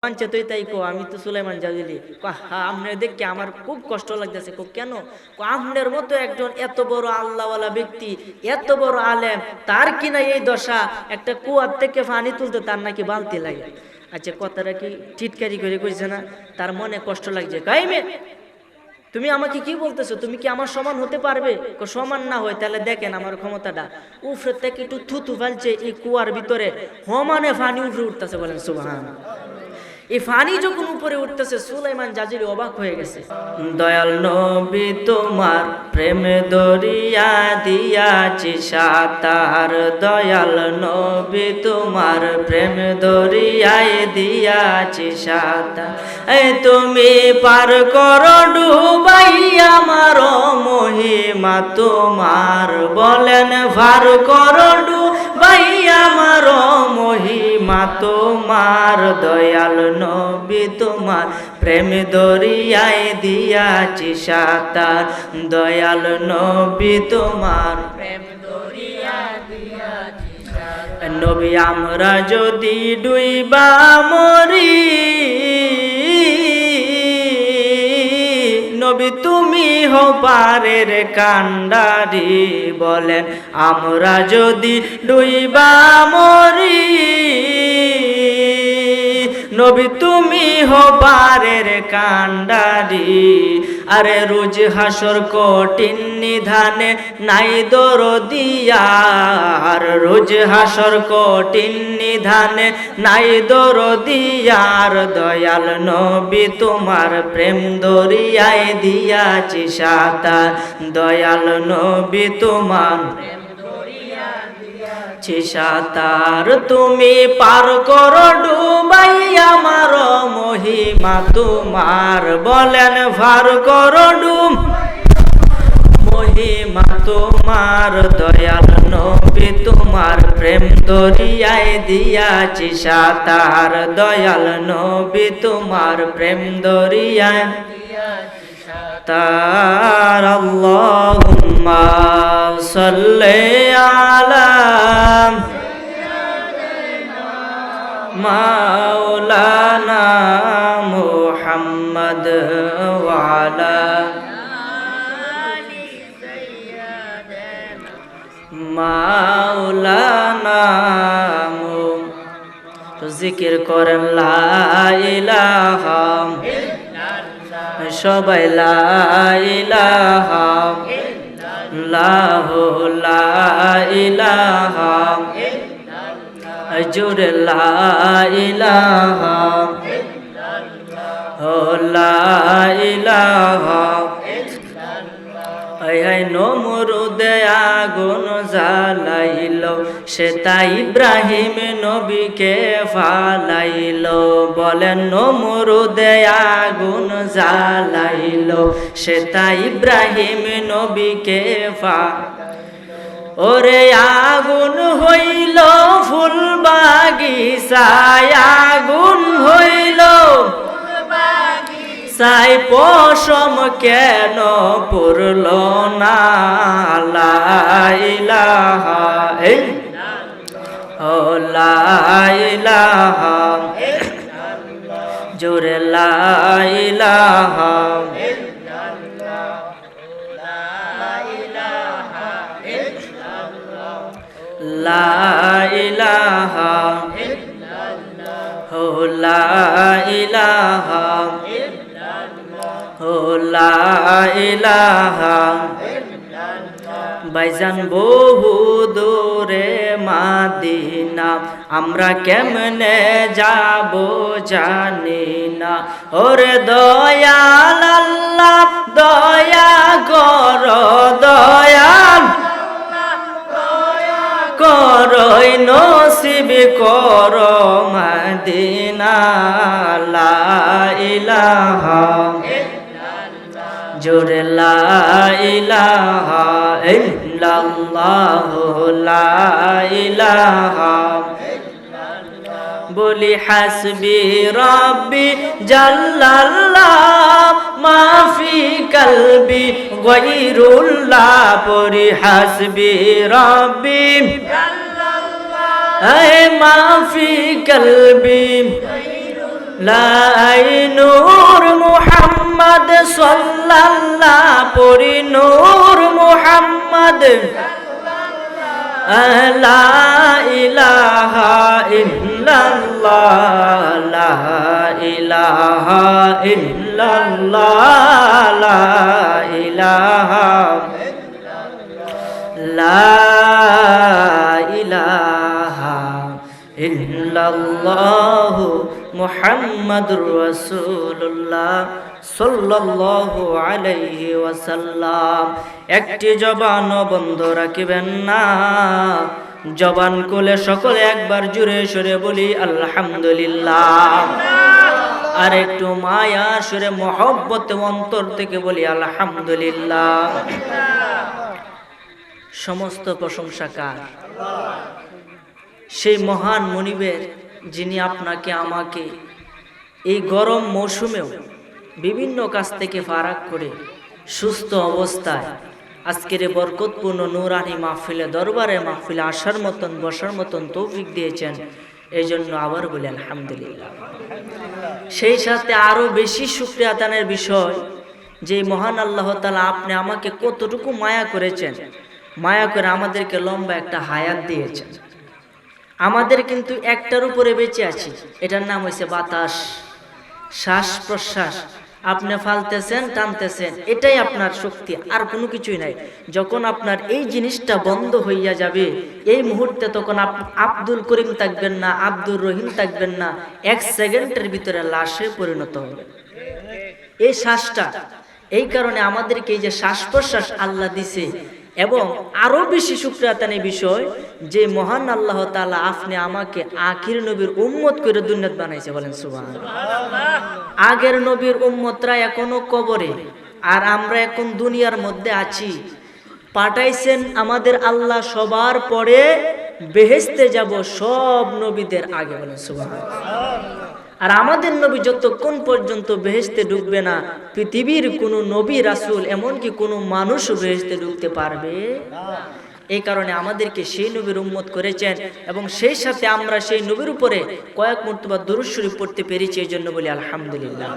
পাঞ্চে তুই তাই কো আমি তো সুলাইমান জাজিলি আমনে দেখে আমার খুব কষ্ট লাগতেছে। কেন? আমনের মতো একজন এত বড় আল্লাহওয়ালা ব্যক্তি, এত বড় আলেম, তার কিনা এই দশা, একটা কুয়ার থেকে পানি তুলতে তার নাকি বালতি লাগে। আচ্ছা, কথাটা কি টিটকারি করে কইছে না? তার মনে কষ্ট লাগছে। কাইমে তুমি আমাকে কি বলতেছো? তুমি কি আমার সমান হতে পারবে? সমান না হয় তাহলে দেখেন আমার ক্ষমতাটা। উফরে থেকে একটু থুতু ফেলছে এই কুয়ার ভিতরে, সমানে পানি উফরে উঠতেছে। বলেন সুবহানাল্লাহ। এই ফানি যখন উপরে উঠতেছে, সুলাইমান জাজিরি অবাক হয়ে গেছে। দয়াল নবী তোমার প্রেমে দরিয়া দিয়াছি সাতার, দয়াল নবী তোমার প্রেমে দরিয়ায় দিয়াছি সাতার। এই তুমি পার করো ডুবাই আমার মহিমা তোমার, বলেন পার করো ডুবাই আমার মহিমা তোমার, দয়াল নবী তোমার প্রেম দরিয়ায় দিয়াছি সাতার, দয়াল নবী তোমার প্রেম দরিয়ায় দিয়াছি সাতার। নবী আমরা যদি ডুইবা মরি, নবী তুমি হও পারের কান্ডারি, বলেন আমরা যদি ডুইবা মরি, নবী তুমি হও পারের কান্ডারি। আরে রোজ হাসর কঠিন নিধানে নাই দরদিয়ার, রোজ হাসর কঠিন নিধানে নাই দরদিয়ার, দয়াল নবী তোমার প্রেম দরিয়ায় দিয়াছি সাতার, দয়াল নবী তোমার প্রেম দরিয়ায় দিয়াছি সাতার। তুমি পার করো ডুবাই আমার মহিমা তোমার, বলেন পার করো ডুব মহিমা তোমার, দয়াল নবী তোমার প্রেম দরিয়ায় দিয়াছি সাতার, দয়াল নবী তোমার প্রেম দরিয়ায় দিয়াছি সাতার। আল্লাহুম্মা সাল্লি আলা মাওলানা মুহাম্মদ ওয়া আলা মাওলানা। তো জিকির করেন লা ইলাহা ইল্লাল্লাহ, সবাই লা ইলাহা ইল্লাল্লাহ, লা ইলাহা ইল্লাল্লাহ, জোরে লা ইলাহা ইল্লাল্লাহ, লা ইলাহা। হায় নমরুদে আগুন জ্বালাইল, সেটা ইব্রাহিম নবীকে ফালাইল, বলেন নমরুদে আগুন জ্বালাইল, সেটা ইব্রাহিম নবীকে ওরে আগুন হইল ফুল বাগিচায়, আগুন হইল সাই পশম কেন পড়ল না, লা ইলাহা ইল্লাল্লাহ, লা ইলাহা ইল্লাল্লাহ, জোরে লা ইলাহা ইল্লাল্লাহ, লা ইলাহা ইল্লাল্লাহ, লা ইলাহা ইল্লাল্লাহ, লা ইলাহা লা ইলাহা। ভাইজান বহু দূরে মাদিনা, আমরা কেমনে যাব জানি না, ওরে দয়াল আল্লাহ দয়া কর, দয়াল করই নসিব কর মদিনা, লা ইলাহা জোরে লা ইলাহা ইল্লাল্লাহ, লা ইলাহা বলি হাসবি রব্বি জাল্লাল্লাহ, মাফি কলবি গায়রুল্লাহ, পড়ি হাসবি রব্বি জাল্লাল্লাহ, মাফি কলবি লাই নূর মুহাম্মদ সাল্লাল্লাহ পড়ি নূর মুহাম্মদ লা ইলাহা ইল্লাল্লাহ লা ইলাহা ইল্লাল্লাহ লা ইলাহা লা ইলাহা ইল্লাল্লাহ মুহাম্মাদুর রাসূলুল্লাহ সাল্লাল্লাহু আলাইহি ওয়াসাল্লাম। একটি জবান বন্ধ রাখিবেন না, জবান খুলে সকলে একবার জুড়ে সুরে বলি আলহামদুলিল্লাহ। আর একটু মায়া সুরে মহব্বতে অন্তর থেকে বলি আলহামদুলিল্লাহ। সমস্ত প্রশংসা কার? সেই মহান মনিবের, যিনি আপনাকে আমাকে এই গরম মৌসুমেও বিভিন্ন কাজ থেকে ফারাক করে সুস্থ অবস্থায় আজকের এই বরকতপূর্ণ নূরানি মাহফিলে দরবারে মাহফিলে আসার মতন বসার মতন তৌফিক দিয়েছেন। এই জন্য আবার বলি আলহামদুলিল্লাহ। সেই সাথে আরো বেশি শুকরিয়া আদানের বিষয় যে মহান আল্লাহ তাআলা আপনি আমাকে কতটুকু মায়া করেছেন, মায়া করে আমাদেরকে লম্বা একটা হায়াত দিয়েছেন। আমাদের কিন্তু একটার উপরে বেঁচে আছি, এটার নাম হয়েছে বাতাস, শ্বাস প্রশ্বাস। আপনি ফালতেছেন টানতেছেন, এটাই আপনার শক্তি, আর কোনো কিছুই নাই। যখন আপনার এই জিনিসটা বন্ধ হইয়া যাবে এই মুহূর্তে, তখন আব্দুল করিম থাকবেন না, আব্দুর রহিম থাকবেন না, 1 সেকেন্ডের ভিতরে লাশে পরিণত হবে এই শ্বাসটা। এই কারণে আমাদেরকে এই যে শ্বাস প্রশ্বাস আল্লাহ দিছে, এবং আরো বেশি শুকরিয়া আদানের বিষয় যে মহান আল্লাহ তাআলা আপনি আমাকে আখির নবীর উম্মত করে দুনিয়াত বানাইছে, বলেন সুবহানাল্লাহ। আগের নবীর উম্মতরা এখনো কবরে, আর আমরা এখন দুনিয়ার মধ্যে আছি। পাঠাইছেন আমাদের আল্লাহ সবার পরে বেহেশতে যাব সব নবীদের আগে, বলেন সুবহানাল্লাহ। আর আমাদের নবী যতক্ষণ পর্যন্ত বেহেশতে ঢুকবে না, পৃথিবীর কোনো নবী রাসূল এমনকি কোনো মানুষও বেহেশতে ঢুকতে পারবে। এই কারণে আমাদেরকে সেই নবীর উম্মত করেছেন, এবং সেই সাথে আমরা সেই নবীর উপরে কয়েক মর্তবা দুরূদ শরীফ পড়তে পেরেছি, এই জন্য বলি আলহামদুলিল্লাহ।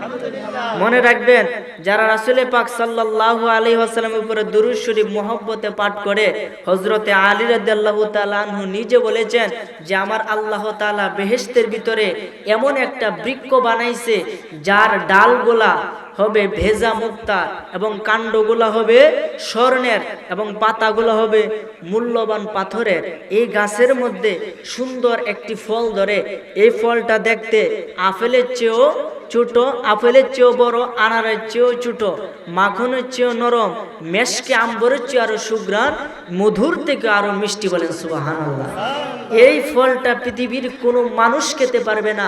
মনে রাখবেন, যারা রাসূল পাক সাল্লাল্লাহু আলাইহি ওয়াসাল্লামের উপরে দুরূদ শরীফ মহব্বতে পাঠ করে, হযরতে আলী রাদিয়াল্লাহু তাআলা আনহু নিজে বলেছেন যে আমার আল্লাহ তাআলা বেহেশতের ভিতরে এমন একটা বৃক্ষ বানাইছে যার ডালগুলা হবে ভেজা মুক্তা, এবং কাণ্ডগুলো হবে স্বর্ণের, এবং পাতাগুলো হবে মূল্যবান পাথরের। এই গাছের মধ্যে সুন্দর একটি ফল ধরে, এই ফলটা দেখতে আপেলের চেয়েও ছোট, আপেলের চেয়েও বড়, আনারের চেয়েও ছোট, মাখনের চেয়েও নরম, মেশকে আম্বরের চেয়ে আরো সুঘ্রাণ, মধুর থেকে আরো মিষ্টি, বলেন সুবহানাল্লাহ। এই ফলটা পৃথিবীর কোনো মানুষ খেতে পারবে না।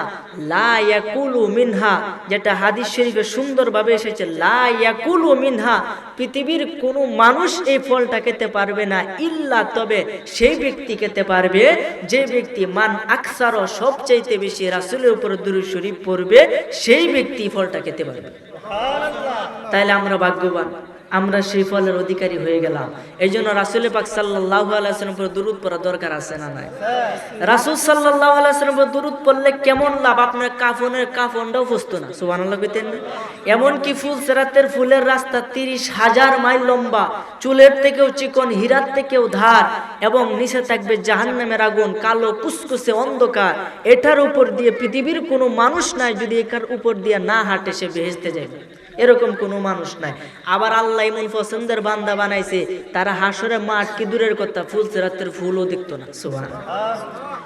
লা ইয়াকুলু মিনহা, যেটা হাদিস শরীফে সুন্দরভাবে এসেছে, লা ইয়াকুলু মিনহা, পৃথিবীর কোনো মানুষ এই ফলটা খেতে পারবে না, ইল্লা, তবে সেই ব্যক্তি খেতে পারবে যে ব্যক্তি মান আকসার, সবচাইতে বেশি রাসূলের উপর দুরূদ শরীফ পড়বে, সেই ব্যক্তি ফলটা খেতে পারবে। তাইলে আমরা ভাগ্যবান, আমরা সেই ফলের অধিকারী হয়ে গেলাম। এই জন্য রাসূল পাক সাল্লাল্লাহু আলাইহি ওয়াসাল্লামের উপর দুরূদ পড়া দরকার আছে না নাই? রাসূল সাল্লাল্লাহু আলাইহি ওয়াসাল্লামের উপর দুরূদ পড়লে কেমন লাভ, আপনার কাফনটাও ফুসতো না, সুবহানাল্লাহ কইতেন না? এমন কি ফুলসিরাতের ফুলের রাস্তা 30,000 মাইল লম্বা, চুলের থেকেও চিকন, হীরার থেকেও ধার, এবং নিচে থাকবে জাহান্নামের আগুন, কালো কুসকুসে অন্ধকার। এটার উপর দিয়ে পৃথিবীর কোনো মানুষ নাই, যদি এটার উপর দিয়ে না হাঁটে সে বেহেশতে যাবে, এরকম কোনো মানুষ নাই। আবার আল্লাহ এমন পছন্দের বান্দা বানাইছে, তারা হাসরে মাঠ কি দূরের কথা, ফুলসিরাতের ফুলও দেখতো না, সুবহানাল্লাহ।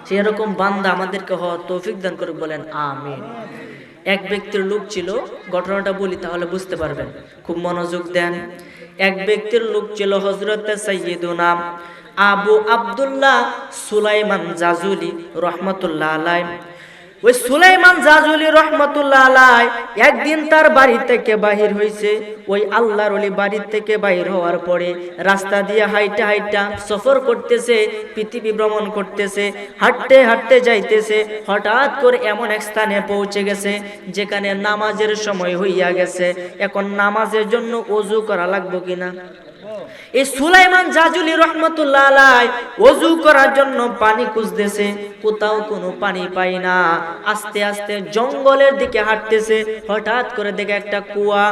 সেরকম বান্দা আমাদেরকে হওয়ার তৌফিক দান করুক, বলেন আমিন। এক ব্যক্তির লোক ছিল, ঘটনাটা বলি তাহলে বুঝতে পারবেন, খুব মনোযোগ দেন। এক ব্যক্তির লোক ছিল হযরতে সাইয়্যিদুনা আবু আব্দুল্লাহ সুলাইমান জাজুলি রহমাতুল্লাহ আলাইহি। ওই সুলাইমান জাজুলি রহমাতুল্লাহ আলাইহি একদিন তার বাড়ি থেকে বাহির হইছে। ওই আল্লাহর ওলি বাড়ি থেকে বাহির হওয়ার পরে রাস্তা দিয়ে হাইটা হাইটা সফর করতেছে, পৃথিবী ভ্রমণ করতেছে, হাঁটতে হাঁটতে যাইতেছে। হঠাৎ করে এমন এক স্থানে পৌঁছে গেছে যেখানে নামাজের সময় হইয়া গেছে। এখন নামাজের জন্য ওযু করা লাগবে কিনা? এই সুলাইমান জাজুলি রহমতুল্লাহ আলাই ওযু করার জন্য পানি খুঁজতেছে, কোথাও কোনো পানি পাই না। আস্তে আস্তে জঙ্গলের দিকে হাঁটতেছে, হঠাৎ করে দেখে একটা কুয়া।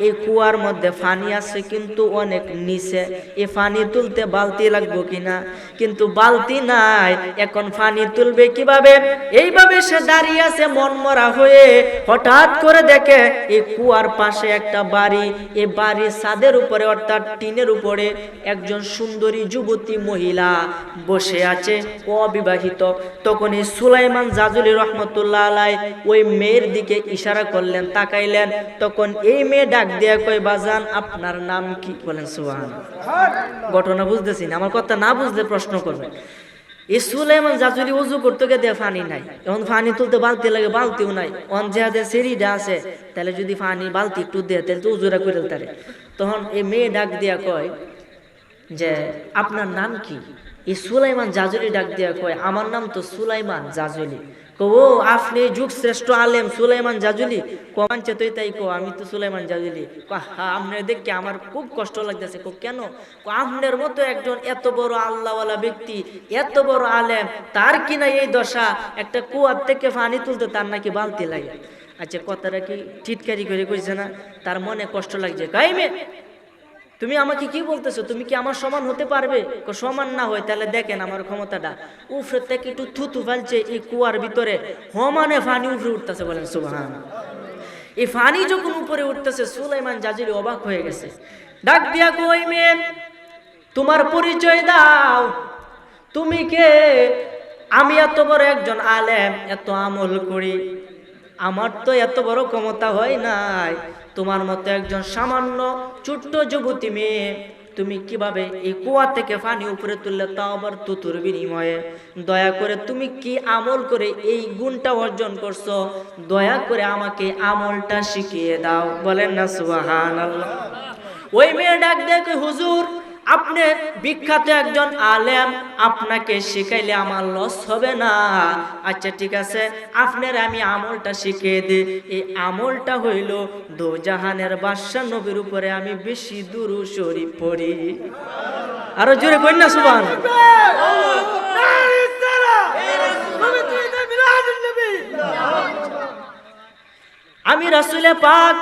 এই কুয়ার মধ্যে পানি আছে কিন্তু অনেক নিচে। এই পানি তুলতে বালতি লাগবে কিনা, কিন্তু বালতি নাই। এখন পানি তুলবে কিভাবে? এইভাবে সে দাঁড়িয়ে আছে মনমরা হয়ে। হঠাৎ করে দেখে এই কুয়ার পাশে একটা বাড়ি। এই বাড়ির ছাদের উপরে অর্থাৎ টিনের উপরে একজন সুন্দরী যুবতী মহিলা বসে আছে, অবিবাহিত। তখন এই সুলাইমান জাজুলি রহমতুল্লাহ আলাই ওই মেয়ের দিকে ইশারা করলেন, তাকাইলেন। তখন এই মেয়ে ডাক দিয়ে কয়, বাজান আপনার নাম কি? বলেন সুবহানাল্লাহ। ঘটনা বুঝতেছি না, আমার কথা না বুঝলে প্রশ্ন করবেন। এই সুলাইমান জাজুলি ওযু করতে গিয়ে পানি নাই, এখন পানি তুলতে বালতি লাগে, বালতিও নাই। অন যে সেরিটা আছে, তাহলে যদি পানি বালতি একটু দেয় তাহলে তো উজুরা করে তারে। তখন এই মেয়ে ডাক দিয়া কয় যে আপনার নাম কি? এই সুলাইমান জাজুলি ডাক দিয়া কয়, আমার নাম তো সুলাইমান জাজুলি। ও আপনি যুগ শ্রেষ্ঠ আলেম সুলাইমান জাজুলি? কমানছে তুই তাই কো, আমি তো সুলাইমান জাজুলি। আপনার দেখে আমার খুব কষ্ট লাগতেছে। কেন? আপনার মতো একজন এত বড় আল্লাহওয়ালা ব্যক্তি, এত বড় আলেম, তার কিনা এই দশা, একটা কুয়ার থেকে পানি তুলতে তার নাকি বালতি লাগে। আচ্ছা, কথাটা কি টিটকারি করে কইছে না? তার মনে কষ্ট লাগছে। কাইমে তুমি আমাকে কি বলতেছো? তুমি কি আমার সমান হতে পারবে? সমান না হয় তাহলে দেখেন আমার ক্ষমতাটা। উফরে থেকে একটু থুতু ফেলছে এই কুয়ার ভিতরে, সমানে পানি উপরে উঠতেছে। বলেন সুবহানাল্লাহ। এই পানি যখন উপরে উঠতেছে, সুলাইমান জাজুলি অবাক হয়ে গেছে। ডাক দিয়া কই, মেয়ে তোমার পরিচয় দাও, তুমি কে? আমি এত বড় একজন আলেম, এত আমল করি, আমার তো এত বড় ক্ষমতা হয় নাই। তোমার মতো একজন সামান্য ছোট্ট যুবতী মেয়ে, তুমি কিভাবে এই কুয়া থেকে পানি উপরে তুললে, তাও আবার তুতুর বিনিময়ে? দয়া করে তুমি কি আমল করে এই গুণটা অর্জন করছো? দয়া করে আমাকে আমলটা শিখিয়ে দাও। বলেন না সুবহানাল্লাহ। ওই মেয়ে ডাক দেখে, হুজুর আপনি বিখ্যাত একজন আলেম, আপনাকে শিখাইলে আমার লস হবে না। আচ্ছা ঠিক আছে, আপনার আমি আমলটা শিখিয়ে দিই। এই আমলটা হইল দো জাহানের বাদশা নবীর উপরে আমি বেশি দুরূদ শরীফ পড়ি। আরো জোরে কই না সুবহানাল্লাহ। আমি রাসূল পাক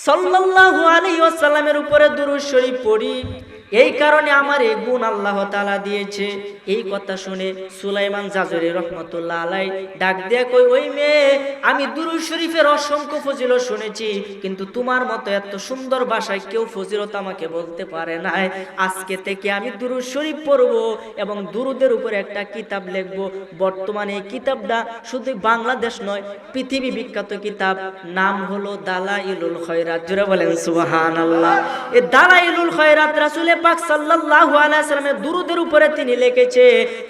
সাল্লাল্লাহু আলাইহি ওয়াসাল্লামের উপরে দুরূদ শরীফ পড়ি, এই কারণে আমার এই গুণ আল্লাহ তাআলা দিয়েছে। এই কথা শুনে সুলাইমান জাজুলি রহমতুল্লাহ আলাই ডাক দিয়ে কই, ওই মেয়ে আমি দুরূদ শরীফের অসংখ্য ফজিলত শুনেছি, কিন্তু তোমার মতো এত সুন্দর ভাষায় কেউ ফজিলত আমাকে বলতে পারে নাই। আজকে থেকে আমি দুরূদ শরীফ পড়ব এবং দুরূদের উপরে একটা কিতাব লিখব। বর্তমানে এই কিতাবটা শুধু বাংলাদেশ নয়, পৃথিবী বিখ্যাত কিতাব, নাম হলো দালাইলুল খয়রাত। জোরে বলেন সুবহানাল্লাহ। এই দালাইলুল খয়রাত রাসূল পাক সাল্লাল্লাহু আলাইহি ওয়াসাল্লামের দুরূদের উপরে তিনি লিখেছে।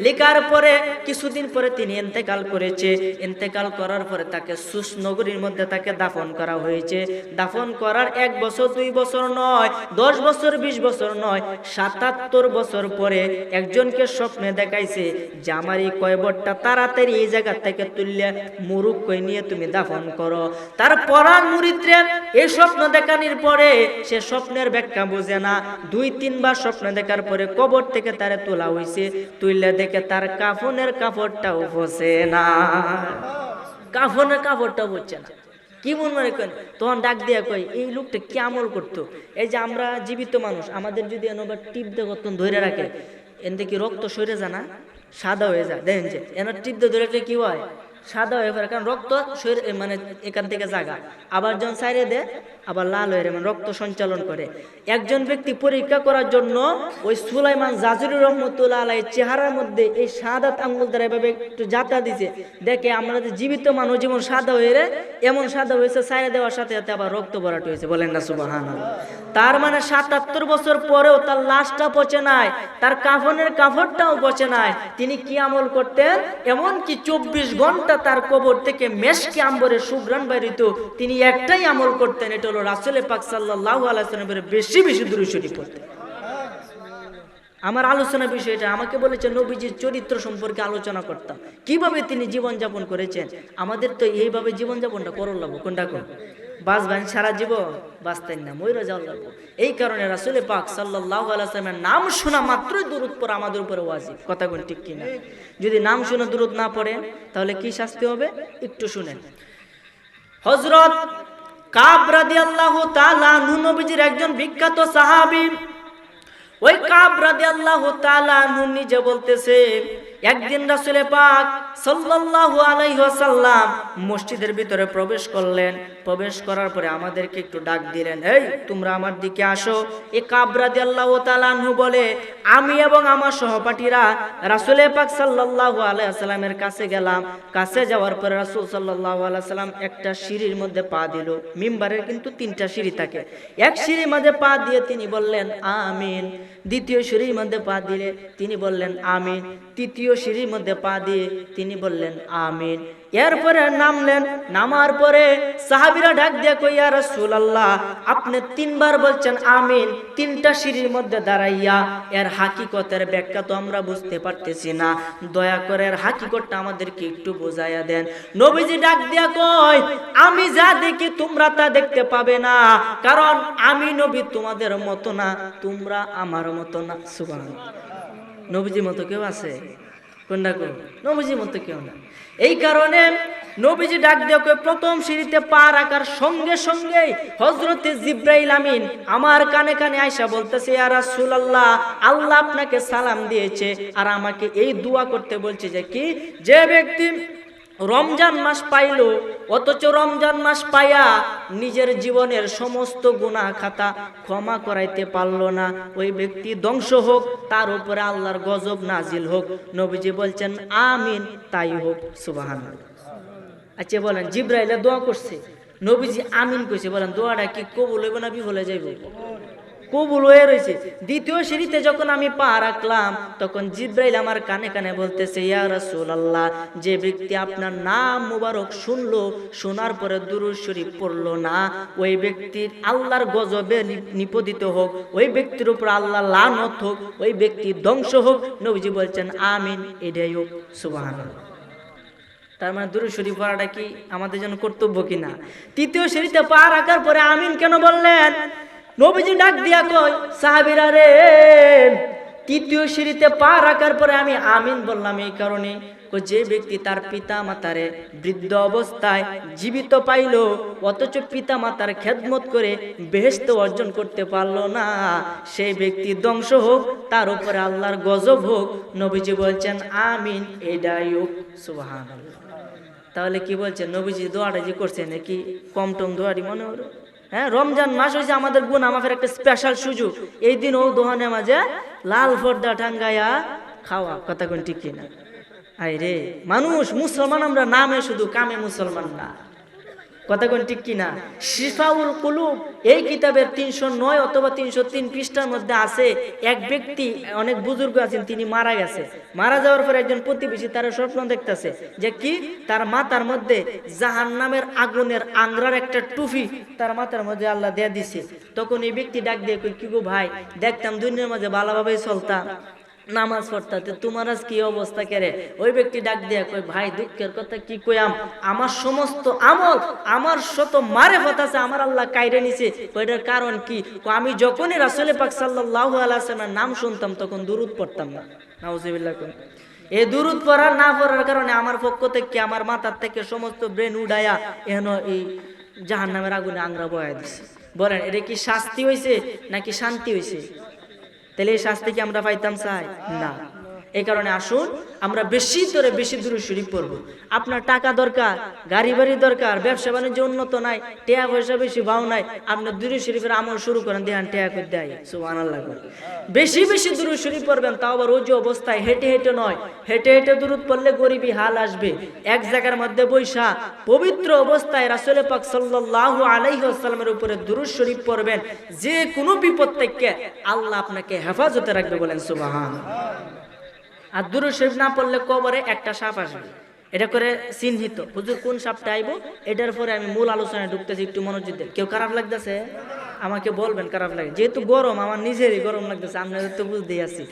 লেখার পরে কিছুদিন পরে তিনি ইন্তেকাল করেছে। ইন্তেকাল করার পরে তাকে সুস নগরীর মধ্যে তাকে দাফন করা হয়েছে। দাফন করার 1 বছর 2 বছর নয়, 10 বছর 20 বছর নয়, 77 বছর পরে একজনকে স্বপ্নে দেখাইছে যে আমার এই কয়বরটা তাড়াতাড়ি এই জায়গা থেকে তুললে মুরুক কই নিয়ে তুমি দাফন করো। তার পরার মুরিদরা এই স্বপ্ন দেখানোর পরে সে স্বপ্নের ব্যাখ্যা বোঝে না। 2-3 বার স্বপ্ন দেখার পরে কবর থেকে তারে তোলা হইছে, তুইলে দেখে তার কাফনের কাপড়টাও বসে না, কাফনের কাপড়টাও বসছে না। কি মনে করেন? তখন ডাক দিয়া কই, এই লোকটা কি আমল করতো? এই যে আমরা জীবিত মানুষ, আমাদের যদি এনবার টিপ দিয়ে কত ধরে রাখে, এনতে কি রক্ত সরে যায় না, সাদা হয়ে যায়। দেখেন যে এনার টিপ দিয়ে ধরে রাখলে কি হয়, সাদা হয়ে পড়ে, কারণ রক্ত মানে এখান থেকে জাগা, আবার যখন সাইরে দেয় আবার লাল হয়ে মানে রক্ত সঞ্চালন করে। একজন ব্যক্তি পরীক্ষা করার জন্য ওই সুলাইমান জাজুলি রহমতুল্লাহ আলাই চেহারার মধ্যে এই সাদা আঙ্গুল দ্বারা এভাবে একটু যাতা দিছে, দেখে আমরা জীবিত মানুষ যেমন সাদা হয়ে রে এমন সাদা হয়েছে, সাইরে দেওয়ার সাথে সাথে আবার রক্ত ভরাট হয়েছে। বলেন না সুবহানাল্লাহ। তার মানে 77 বছর পরেও তার লাশটা পচে নাই, তার কাফনের কাপড়টাও পচে নাই। তিনি কি আমল করতেন? এমন কি 24 ঘন্টা তার কবর থেকে মেশকে আম্বরের সুঘ্রাণ বাইরিত। তিনি একটাই আমল করতেন, এটা হলো রাসূল পাক সাল্লাল্লাহু আলাইহি ওয়াসাল্লামের বেশি বেশি দুরূদ শরীফ পড়তেন। আমার আলোচনা বিষয়টা আমাকে বলেছে নবীজির চরিত্র সম্পর্কে আলোচনা করতাম, কিভাবে তিনি জীবন যাপন করেছেন। আমাদের তো এইভাবে জীবন যাপনটা করল, কোনটা কোন বাঁচবেন সারা জীবন? বাঁচতেন না, মইরা যাওয়া লাগবে। এই কারণে রাসূল পাক সাল্লাল্লাহু আলাইহি ওয়াসাল্লামের নাম শোনা মাত্রই দুরূদ পড়া আমাদের উপরে ওয়াজিব। কথা কোন ঠিক কিনা? যদি নাম শুনে দুরূদ না পড়েন তাহলে কি শাস্তি হবে একটু শুনেন। হযরত কাব রাদিয়াল্লাহু তাআলা আনহু নবীজির একজন বিখ্যাত সাহাবী। ওই কাব রাদিয়াল্লাহু তাআলা আনহু নিজে বলতেছে, একদিন রাসূল পাক সাল্লাল্লাহু আলাইহি ওয়াসাল্লাম মসজিদের ভিতরে প্রবেশ করলেন। প্রবেশ করার পরে আমাদেরকে একটু ডাক দিলেন, এই তোমরা আমার দিকে আসো। এই কাব রাদিয়াল্লাহু তাআলা আনহু বলে, আমি এবং আমার সহপাঠীরা রাসূল পাক সাল্লাল্লাহু আলাইহি ওয়াসাল্লামের কাছে গেলাম। কাছে যাওয়ার পরে রাসূল সাল্লাল্লাহু আলাইহি ওয়াসাল্লাম একটা সিঁড়ির মধ্যে পা দিল। মিম্বারের কিন্তু 3টা সিঁড়ি থাকে। এক সিঁড়ির মধ্যে পা দিয়ে তিনি বললেন আমিন। দ্বিতীয় সিঁড়ির মধ্যে পা দিলে তিনি বললেন আমিন। তৃতীয় সিঁড়ির মধ্যে পা দিয়ে তিনি বললেন আমিন। এরপরে নামলেন। নামার পরে সাহাবীরা ডাক দিয়ে কই, ইয়া রাসূলুল্লাহ, আপনি 3বার বলছেন আমিন 3টা সিঁড়ির মধ্যে দাঁড়াইয়া, এর হাকিকতের ব্যাখ্যা তো আমরা বুঝতে পারতেছি না, দয়া করে এর হাকিকতটা আমাদেরকে একটু বোঝাইয়া দেন। নবীজি ডাক দিয়া কয়, আমি যা দেখি তোমরা তা দেখতে পাবে না, কারণ আমি নবী তোমাদের মতো না, তোমরা আমার মতো না। সুবহানাল্লাহ। নবীজির মতো কেউ আছে? কোনটা কো? নবীজির মতো কেউ না। এই কারণে নবীজি ডাক দিয়ে কই, প্রথম সিঁড়িতে পা রাখার সঙ্গে সঙ্গেই হযরতে জিবরাইল আমিন আমার কানে কানে আয়েশা বলতেছে, ইয়া রাসূলুল্লাহ, আল্লাহ আপনাকে সালাম দিয়েছে আর আমাকে এই দোয়া করতে বলছে যে কি, যে ব্যক্তি রমজান মাস পাইল অথচ রমজান মাস পাইয়া নিজের জীবনের সমস্ত গুনাহ খাতা ক্ষমা করাইতে পারল না, ওই ব্যক্তি ধ্বংস হোক, তার উপরে আল্লাহর গজব নাজিল হোক। নবীজি বলছেন আমিন, তাই হোক। সুবহানাল্লাহ। আচ্ছা বলেন, জিবরাইল দোয়া করছে, নবীজি আমিন কইছে, বলেন দোয়াটা কি কবুল হইব না বিফল হয়ে যাইব? কবুল হয়ে রয়েছে। দ্বিতীয় সিঁড়িতে যখন আমি পা রাখলাম তখন জিবরাইল আমার কানে কানে বলতেছে, ইয়া রাসূলুল্লাহ, যে ব্যক্তি আপনার নাম মুবারক শুনলো, শোনার পরে দুরূদ শরীফ পড়লো না, ওই ব্যক্তির আল্লাহর গজবে নিপতিত হোক, ওই ব্যক্তির উপর আল্লাহ লানত হোক, ওই ব্যক্তি ধ্বংস হোক। নবীজি বলছেন আমিন, এটাই হোক। সুবহানাল্লাহ। তার মানে দুরূদ শরীফ পড়াটা কি আমাদের জন্য কর্তব্য কিনা? তৃতীয় সিঁড়িতে পা রাখার পরে আমিন কেন বললেন? নবীজি ডাক দিয়া কয়, সাহাবীরা রে, তৃতীয় সিঁড়িতে পা রাখার পরে আমি আমিন বললাম এই কারণে, যে ব্যক্তি তার পিতা মাতারে বৃদ্ধ অবস্থায় জীবিত পাইল অথচ পিতা মাতার খেদমত করে বেহেশত অর্জন করতে পারলো না, সেই ব্যক্তি ধ্বংস হোক, তার উপরে আল্লাহর গজব হোক। নবীজি বলছেন আমিন, এটাই হোক। সুবহানাল্লাহ। তাহলে কি বলছেন, নবীজি দোয়াটা যে করছেন নাকি কম টম দোয়াটি মনে হলো? হ্যাঁ, রমজান মাস হয়েছে আমাদের গুনাহ মাফের একটা স্পেশাল সুযোগ। এই দিন ও দোহানের মাঝে লাল পর্দা টাঙ্গাইয়া খাওয়া। কথা কোন ঠিক কিনা? আই রে, মানুষ মুসলমান আমরা নামে, শুধু কামে মুসলমান না। কথা কোন ঠিক কিনা? শিফাউল কুলুব এই কিতাবের 309 অথবা 303 পৃষ্ঠার মধ্যে আছে, এক ব্যক্তি, অনেক বুজুর্গ আছেন, তিনি মারা গেছে। মারা যাওয়ার পর একজন প্রতিবেশী তার স্বপ্ন দেখতেছে যে কি, তার মাথার মধ্যে জাহান্নামের আগুনের আংরার একটা টুপি তার মাথার মধ্যে আল্লাহ দিয়ে দিছে। তখন এই ব্যক্তি ডাক দিয়ে কই, কি গো ভাই, দেখতাম দুনিয়ার মাঝে ভালোভাবেই চলতাম, নামাজ পড়তে, তোমার আজ কি অবস্থা কেরে? ওই ব্যক্তি ডাক দিয়া কই, ভাই দুঃখের কথা কি কইয়াম, আমার সমস্ত আমল, আমার শত মারেফত আছে, আমার আল্লাহ কাইরে নিছে। ওইটার কারণ কি? আমি যখনই রাসূল পাক সাল্লাল্লাহু আলাইহি ওয়াসাল্লামের নাম শুনতাম তখন দুরূদ পড়তাম না। নাউজুবিল্লাহ। এই দুরূদ পড়ার না পড়ার কারণে আমার পক্ষ থেকে, আমার মাথার থেকে সমস্ত ব্রেন উড়াইয়া এহনো এই জাহান্নামের আগুনে আংরা বয়া দিছে। বলেন, এটা কি শাস্তি হইছে নাকি শান্তি হইছে? তাহলে এই শাস্তি কি আমরা পাইতাম চাই না? এই কারণে আসুন আমরা বেশি করে বেশি দুরূদ শরীফ পড়ব। আপনার টাকা দরকার, গাড়ি বাড়ি দরকার, ব্যবসা বাণিজ্য উন্নত নাই, টাকা পয়সা বেশি ভাও নাই, আপনি দুরূদ শরীফের আমল শুরু করেন, দেখান টাকা করে দেয়। সুবহানাল্লাহ। বেশি বেশি দুরূদ শরীফ পড়বেন, তাও আবার ওজু অবস্থায়, হেঁটে হেঁটে নয়। হেঁটে হেঁটে দুরূদ পড়লে গরিবী হাল আসবে। এক জায়গার মধ্যে বৈশা পবিত্র অবস্থায় রাসূল পাক সাল্লাল্লাহু আলাইহি ওয়াসাল্লামের উপরে দুরূদ শরীফ পড়বেন, যে কোনো বিপদ থেকে আল্লাহ আপনাকে হেফাজতে রাখবে। বলেন সুবহানাল্লাহ। আর দুরূদ শরীফ না পড়লে কবরে একটা সাপ আসবে, এটা করে চিহ্নিত। হুজুর কোন সাপটা আইবো, এটার পরে আমি মূল আলোচনায় ঢুকতেছি, একটু মনোযোগ দেন। কেউ খারাপ লাগতেছে আমাকে বলবেন খারাপ লাগে, যেহেতু গরম, আমার নিজেরই গরম লাগতেছে, আপনাদের তো বুঝতেই আছি।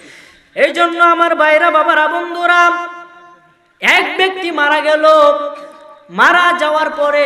এই জন্য আমার ভাইরা, বাবারা, বন্ধুরা, এক ব্যক্তি মারা গেল। মারা যাওয়ার পরে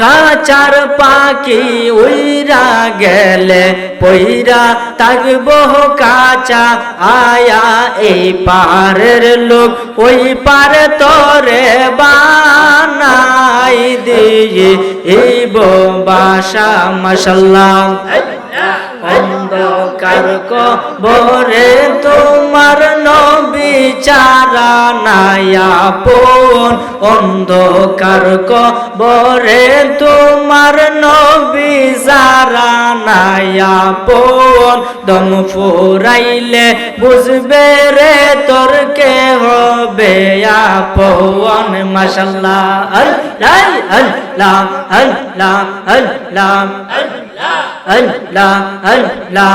কাচার পাখি উইরা গেলে পইরা থাকবো কাঁচা আয়া এই পারের লোক ওই পারে তোরে বানাই দিয়ে এই বাসা মাশাআল্লাহ অন্ধকার কবরে তোমার নবী চারা নায়া পন অন্ধকার কবরে তোমার নবী চারা নায়া পন দম ফুরাইলে বুঝবে রে তোর কে হবে আপন মাশাআল্লাহ আল্লাহ আল্লাহ আল্লাহ আল্লাহ আল্লাহ আল্লাহ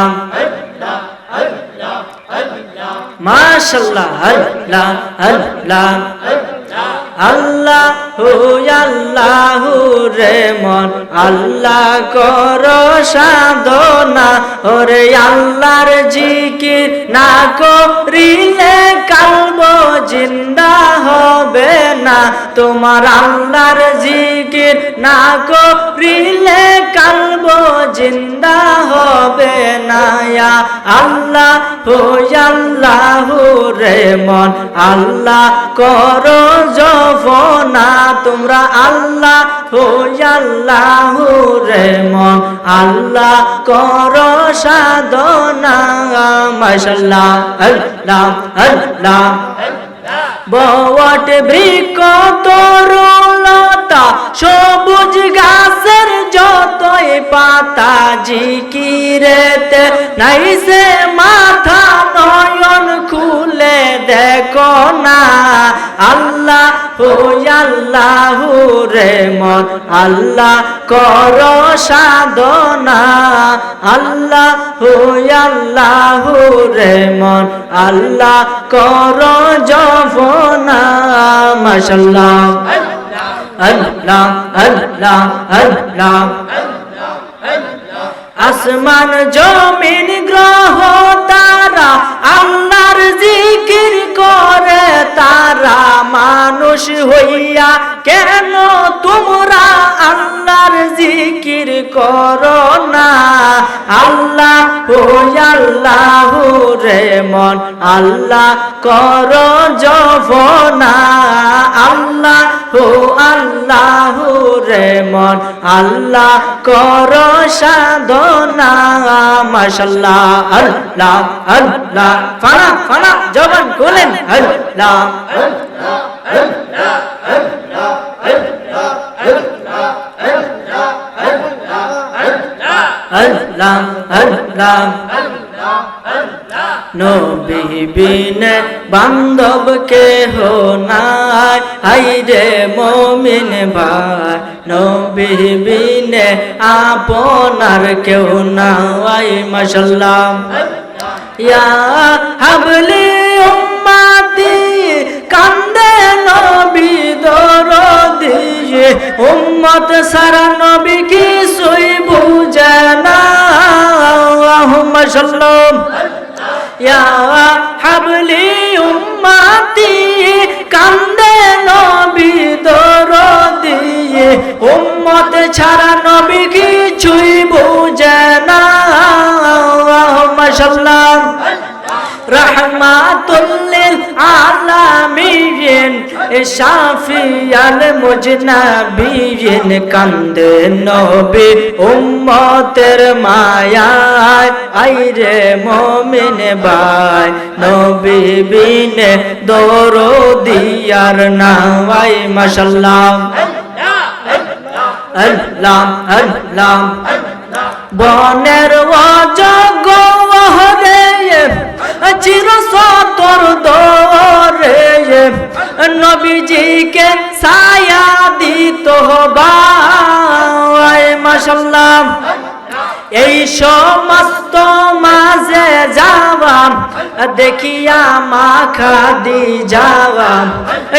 মাশাআল্লাহ আল্লাহ আল্লাহ আল্লাহ হু আল্লাহ রে মন আল্লাহ করো সাধনা ওরে আল্লাহর জিকির না করিলে কালব জিন্দা হবে না তোমার আল্লাহর জিকির না করিলে কালব জিন্দা হবে না আল্লাহ হু আল্লাহ রে মন আল্লাহ করো জফনা তোমরা আল্লাহ হো আল্লাহ রে মন আল্লাহ করো সাধনা মাশাআল্লাহ আল্লাহ আল্লাহ বট বৃক্ষ তরুলতা সবুজ গাছের যতই পাতা জিকিরেতে নাইছে মাথা নয়ন খুলে দেখো না আল্লাহ হো আল্লাহ রে মন আল্লাহ করো সাধনা আল্লাহ হো আল্লাহ রে মন আল্লাহ করো জফনা মাশাআল্লাহ আল্লাহ আল্লাহ আল্লাহ আসমান জমিন গ্রহ তারা আল্লাহর জিকির করে তারা মানুষ হইয়া কেন তোমরা আল্লাহর জিকির করো না আল্লাহ হো আল্লাহ রে মন আল্লাহ করো জফনা আল্লাহ হো আল্লাহ রে মন আল্লাহ করো সাধনা মাশাআল্লাহ আল্লাহ আল্লাহ ফানা ফানা জবান খুলেন আল্লাহ আল্লাহ আল্লাহ আল্লাহ আল্লাহ আল্লাহ নবী বিনে বান্ধব কেহ নাই হায়রে মুমিন ভাই নবী বিনে আপনার কেউ নাই মাশাআল্লাহ ইয়া হাবলি উম্মতি কান্দে নবী দরদি উম্মত সারা নবী কিছুই বুঝে না মাশাআল্লাহ ইয়া হাবলি উম্মতি কান্দে নবী দরদি উম্মত ছাড়া নবী কিছুই বুঝে না মাশাআল্লাহ রহমাতুল লিল আলামিন শাফিয়াল মুজনাবিন কান্দে নবী উম্মতের মায়ায় আইরে মুমিন ভাই নবী বিনে দরদি আর নাই মাশাআল্লাহ আল্লাহ আল্লাহ বনের অজগরে চির সতর দরে নবীজিকে ছায়া দিত ভাই মাশাআল্লাহ এই সমস্ত মাঝে যাওয়া দেখিয়া মাখা দি যাওয়া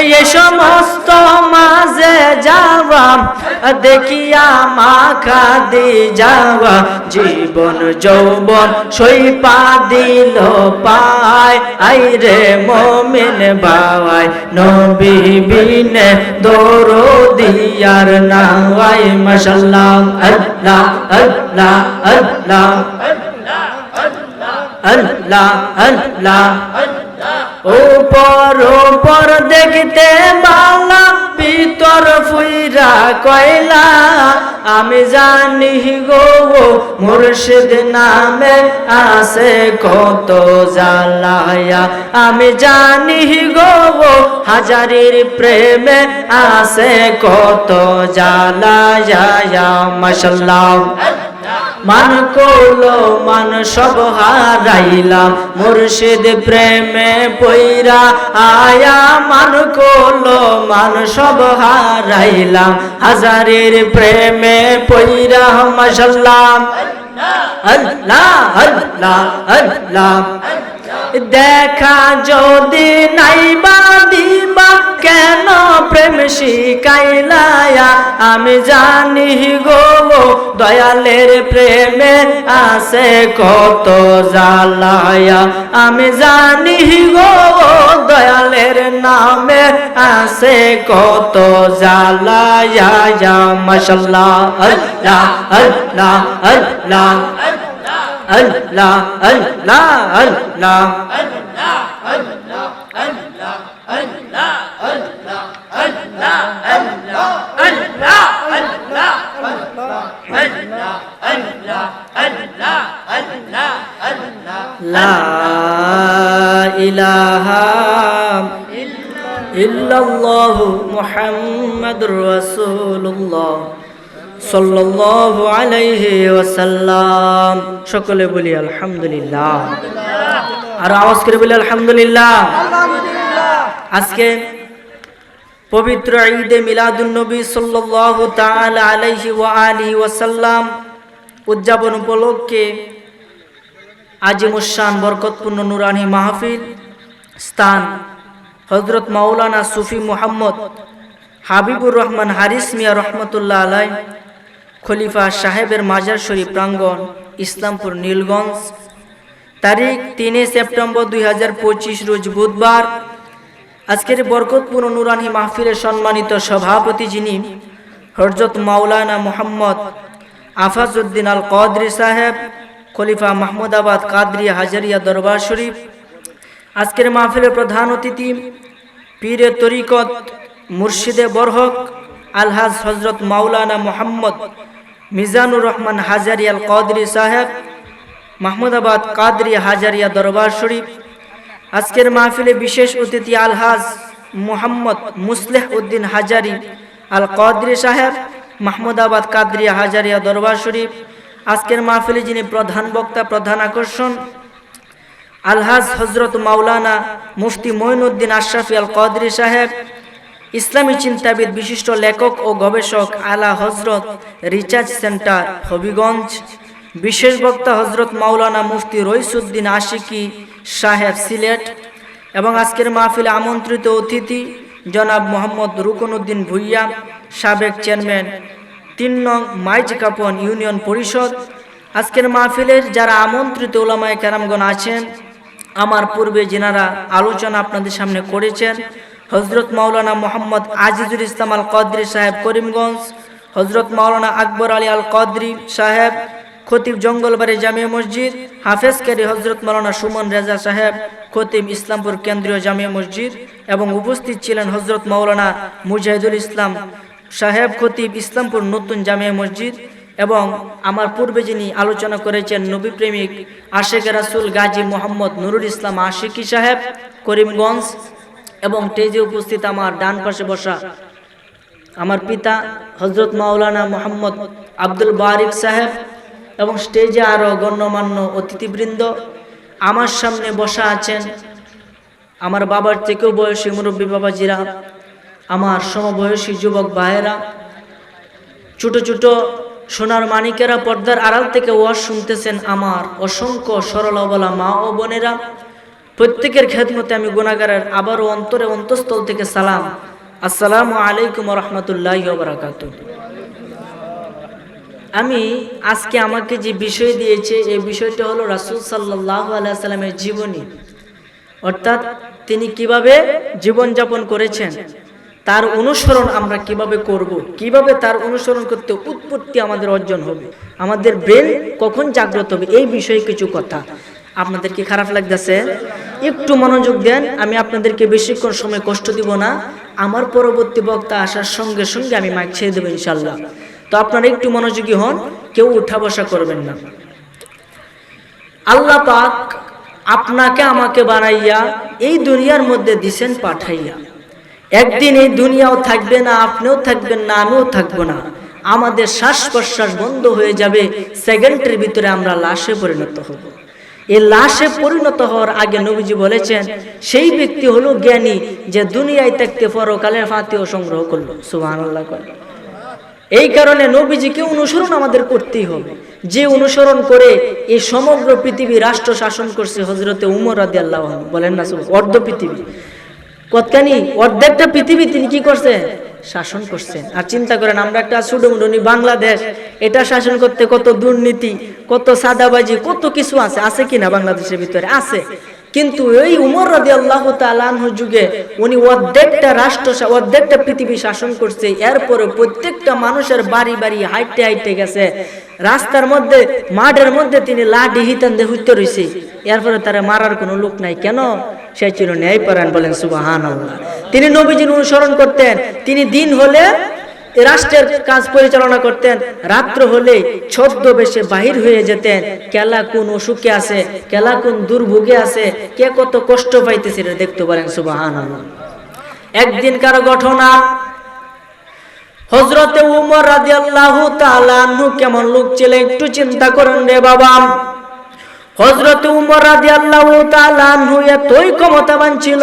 এই সমস্ত মাঝে যাওয়া দেখিয়া মাখা দি যাওয়া জীবন যৌবন সইপা দিল পায় আই রে মুমিন ভাই নবী বিনে দরদিয়ার নাই মাশাআল্লাহ আল্লাহ আল্লাহ আল্লাহ আল্লাহ আল্লাহ উপর উপর দেখতে বালা ভিতর ফুইরা কয়লা আমি জানি গো মুর্শিদ নামে আছে কত জালায়া আমি জানি গো হাজারির প্রেমে আছে কত জালায়া মাশাআল্লাহ মান কলো মান সব হারাইলাম মুর্শিদ প্রেমে পইরা আয়া মান কলো মান সব হারাইলাম হাজারের প্রেমে পইরা মাশাআল্লাহ আল্লাহ আল্লাহ আল্লাহ দেখা যদি নাইবা দিবা কেন প্রেম শিখাইলায়া আমি জানি গো দয়ালের প্রেমে আছে কত জালায়া আমি জানি গো দয়ালের নামে আছে কত জালায়া মাশাআল্লাহ আল্লাহ আল্লাহ আল্লাহ আল্লাহ আল্লাহ আল্লাহ লা ইলাহা ইল্লাল্লাহু মুহাম্মাদুর রাসূলুল্লাহ সাল্লাল্লাহু আলাইহি ওয়াসাল্লাম সকলে বলি আলহামদুলিল্লাহ আর আওয়াজ করে বলি আলহামদুলিল্লাহ আজকে পবিত্র ঈদে মিলাদুন নবী সাল্লাল্লাহু তাআলা আলাইহি ওয়া আলিহি ওয়াসাল্লাম উদযাপন উপলক্ষে আজিমুশ-শান বরকতপূর্ণ নুরানি মাহফিল স্থান হযরত মাওলানা সুফি মুহাম্মদ হাবিবুর রহমান হারিস মিয়া রহমতুল্লাহ আলাই খলিফা সাহেবের মাজার শরীফ প্রাঙ্গণ ইসলামপুর নীলগঞ্জ তারিখ 3 সেপ্টেম্বর 2025 রোজ বুধবার আজকের বরকতপূর্ণ নুরানি মাহফিলের সম্মানিত সভাপতি যিনি হযরত মাওলানা মুহাম্মদ আফাজউদ্দিন আল কদরি সাহেব খলিফা মাহমুদাবাদ কাদরিয়া হাজারিয়া দরবার শরীফ আজকের মাহফিলের প্রধান অতিথি পীরে তরিকত মুর্শিদে বরহক আলহাজ হযরত মাওলানা মুহাম্মদ মিজানুর রহমান হাজারি আল কদরি সাহেব মাহমুদাবাদ কাদরিয়া হাজারিয়া দরবার শরীফ আজকের মাহফিলে বিশেষ অতিথি আলহাজ মুহাম্মদ মুসলিহ উদ্দিন হাজারি আল কদরি সাহেব মাহমুদাবাদ কাদরিয়া হাজারিয়া দরবার শরীফ আজকের মাহফিলে যিনি প্রধান বক্তা প্রধান আকর্ষণ আলহাজ হযরত মাওলানা মুফতি মঈনুদ্দিন আশরাফি আল কদরি সাহেব ইসলামী চিন্তাবিদ বিশিষ্ট লেখক ও গবেষক আলা হযরত রিসার্চ সেন্টার হবিগঞ্জ বিশেষ বক্তা হযরত মাওলানা মুফতি রইসুদ্দিন আশিকি সাহেব সিলেট এবং আজকের মাহফিলে আমন্ত্রিত অতিথি জনাব মোহাম্মদ রুকনউদ্দিন ভুইয়া সাবেক চেয়ারম্যান 3 নং মাইজকাপন ইউনিয়ন পরিষদ আজকের মাহফিলের যারা আমন্ত্রিত উলামায়ে কেরামগণ আছেন আমার পূর্বে যিনারা আলোচনা আপনাদের সামনে করেছেন হযরত মাওলানা মোহাম্মদ আজিজুল ইসলাম আল কদরি সাহেব করিমগঞ্জ হযরত মাওলানা আকবর আলী আল কদরি সাহেব খতিব জঙ্গলবাড়ি জামিয়া মসজিদ হাফেজ কারি হযরত মাওলানা সুমন রেজা সাহেব খতিব ইসলামপুর কেন্দ্রীয় জামিয়া মসজিদ এবং উপস্থিত ছিলেন হযরত মাওলানা মুজাহিদুল ইসলাম সাহেব খতিব ইসলামপুর নতুন জামিয়া মসজিদ এবং আমার পূর্বে যিনি আলোচনা করেছেন নবী প্রেমিক আশেকে রাসূল গাজী মোহাম্মদ নুরুল ইসলাম আশিকি সাহেব করিমগঞ্জ এবং স্টেজে উপস্থিত আমার ডান পাশে বসা আমার পিতা হযরত মাওলানা মোহাম্মদ আব্দুল বারিক সাহেব এবং স্টেজে আরও গণ্যমান্য অতিথিবৃন্দ আমার সামনে বসা আছেন আমার বাবার থেকেও বয়সী মুরব্বী বাবাজিরা আমার সমবয়সী যুবক ভাইয়েরা ছোট ছোট সোনার মানিকেরা পর্দার আড়াল থেকে ওয়াজ শুনতেছেন আমার অসংখ্য সরল অবলা মা ও বোনেরা প্রত্যেকের খেদমতে আমি গুনাহগারের আবারও অন্তরে অন্তঃস্থল থেকে সালাম আসসালামু আলাইকুম ওয়া রাহমাতুল্লাহি ওয়া বারাকাতুহু। আমি আজকে আমাকে যে বিষয় দিয়েছে এই বিষয়টা হলো রাসূল সাল্লাল্লাহু আলাইহি ওয়াসাল্লামের জীবনী, অর্থাৎ তিনি কিভাবে জীবনযাপন করেছেন, তার অনুসরণ আমরা কিভাবে করব, কিভাবে তার অনুসরণ করতে উৎপত্তি আমাদের অর্জন হবে, আমাদের ব্রেন কখন জাগ্রত হবে, এই বিষয়ে কিছু কথা। আপনাদের কি খারাপ লাগতেছে? একটু মনোযোগ দেন, আমি আপনাদেরকে বেশিক্ষণ সময় কষ্ট দিব না। আমার পরবর্তী বক্তা আসার সঙ্গে সঙ্গে আমি মাইক ছেড়ে দেবো ইনশাল্লাহ। তো আপনারা একটু মনোযোগী হন, কেউ উঠা বসা করবেন না। আল্লাহ পাক আপনাকে আমাকে বানাইয়া এই দুনিয়ার মধ্যে দিছেন পাঠাইয়া। একদিন এই দুনিয়াও থাকবে না, আপনিও থাকবেন না, আমিও থাকবো না। আমাদের শ্বাস প্রশ্বাস বন্ধ হয়ে যাবে, সেকেন্ডের ভিতরে আমরা লাশে পরিণত হব। এই লাশে পরিণত হওয়ার আগে নবীজি বলেছেন সেই ব্যক্তি হলো জ্ঞানী যে দুনিয়ায় থাকতে পরকালের ফাতিহা সংগ্রহ করলো। সুবহানাল্লাহ। এই কারণে নবীজিকে অনুসরণ আমাদের করতেই হবে, যে অনুসরণ করে এই সমগ্র পৃথিবী রাষ্ট্র শাসন করছে হযরতে উমর রাদিয়াল্লাহু আনহু। বলেন না অর্ধ পৃথিবী, কতখানি অর্ধেকটা পৃথিবী তিনি কি করছেন? শাসন করছেন। আর চিন্তা করেন আমরা একটা সুডুমুডুনি বাংলাদেশ, এটা শাসন করতে কত দুর্নীতি, কত সাদাবাজি, কত কিছু আছে, আছে কিনা বাংলাদেশের ভিতরে? আছে। কিন্তু এই উমর রাদিয়াল্লাহু তাআলা আনহুর যুগে উনি অর্ধেকটা রাষ্ট্র, অর্ধেকটা পৃথিবী শাসন করছে। এরপরে প্রত্যেকটা মানুষের বাড়ি বাড়ি হাইটে হাইটে গেছে, রাস্তার মধ্যে মাঠের মধ্যে তিনি লাঠি হিতান দিয়ে হুইতে রইছে। এরপরে তারা মারার কোনো লোক নাই। কেন? সে ছিল ন্যায়পরায়ণ। বলেন সুবহানাল্লাহ। তিনি নবীজির অনুসরণ করতেন। তিনি দিন হলে রাষ্ট্রের কাজ পরিচালনা করতেন, রাত্র হলে ছদ্মবেশে বাহির হয়ে যেতেন। কেলা কোন অসুখে আছে, কেলা কোন দুর্ভোগে আছে, কে কত কষ্ট পাইতেছে এটা দেখতে পারেন। সুবহানাল্লাহ। একদিন কারো ঘটনা, হযরতে উমর রাদিয়াল্লাহু তাআলা আনহু কেমন লোক ছিলেন একটু চিন্তা করেন রে বাবা। হযরতে উমর রাদিয়াল্লাহু তাআলা আনহু এতই ক্ষমতাবান ছিল,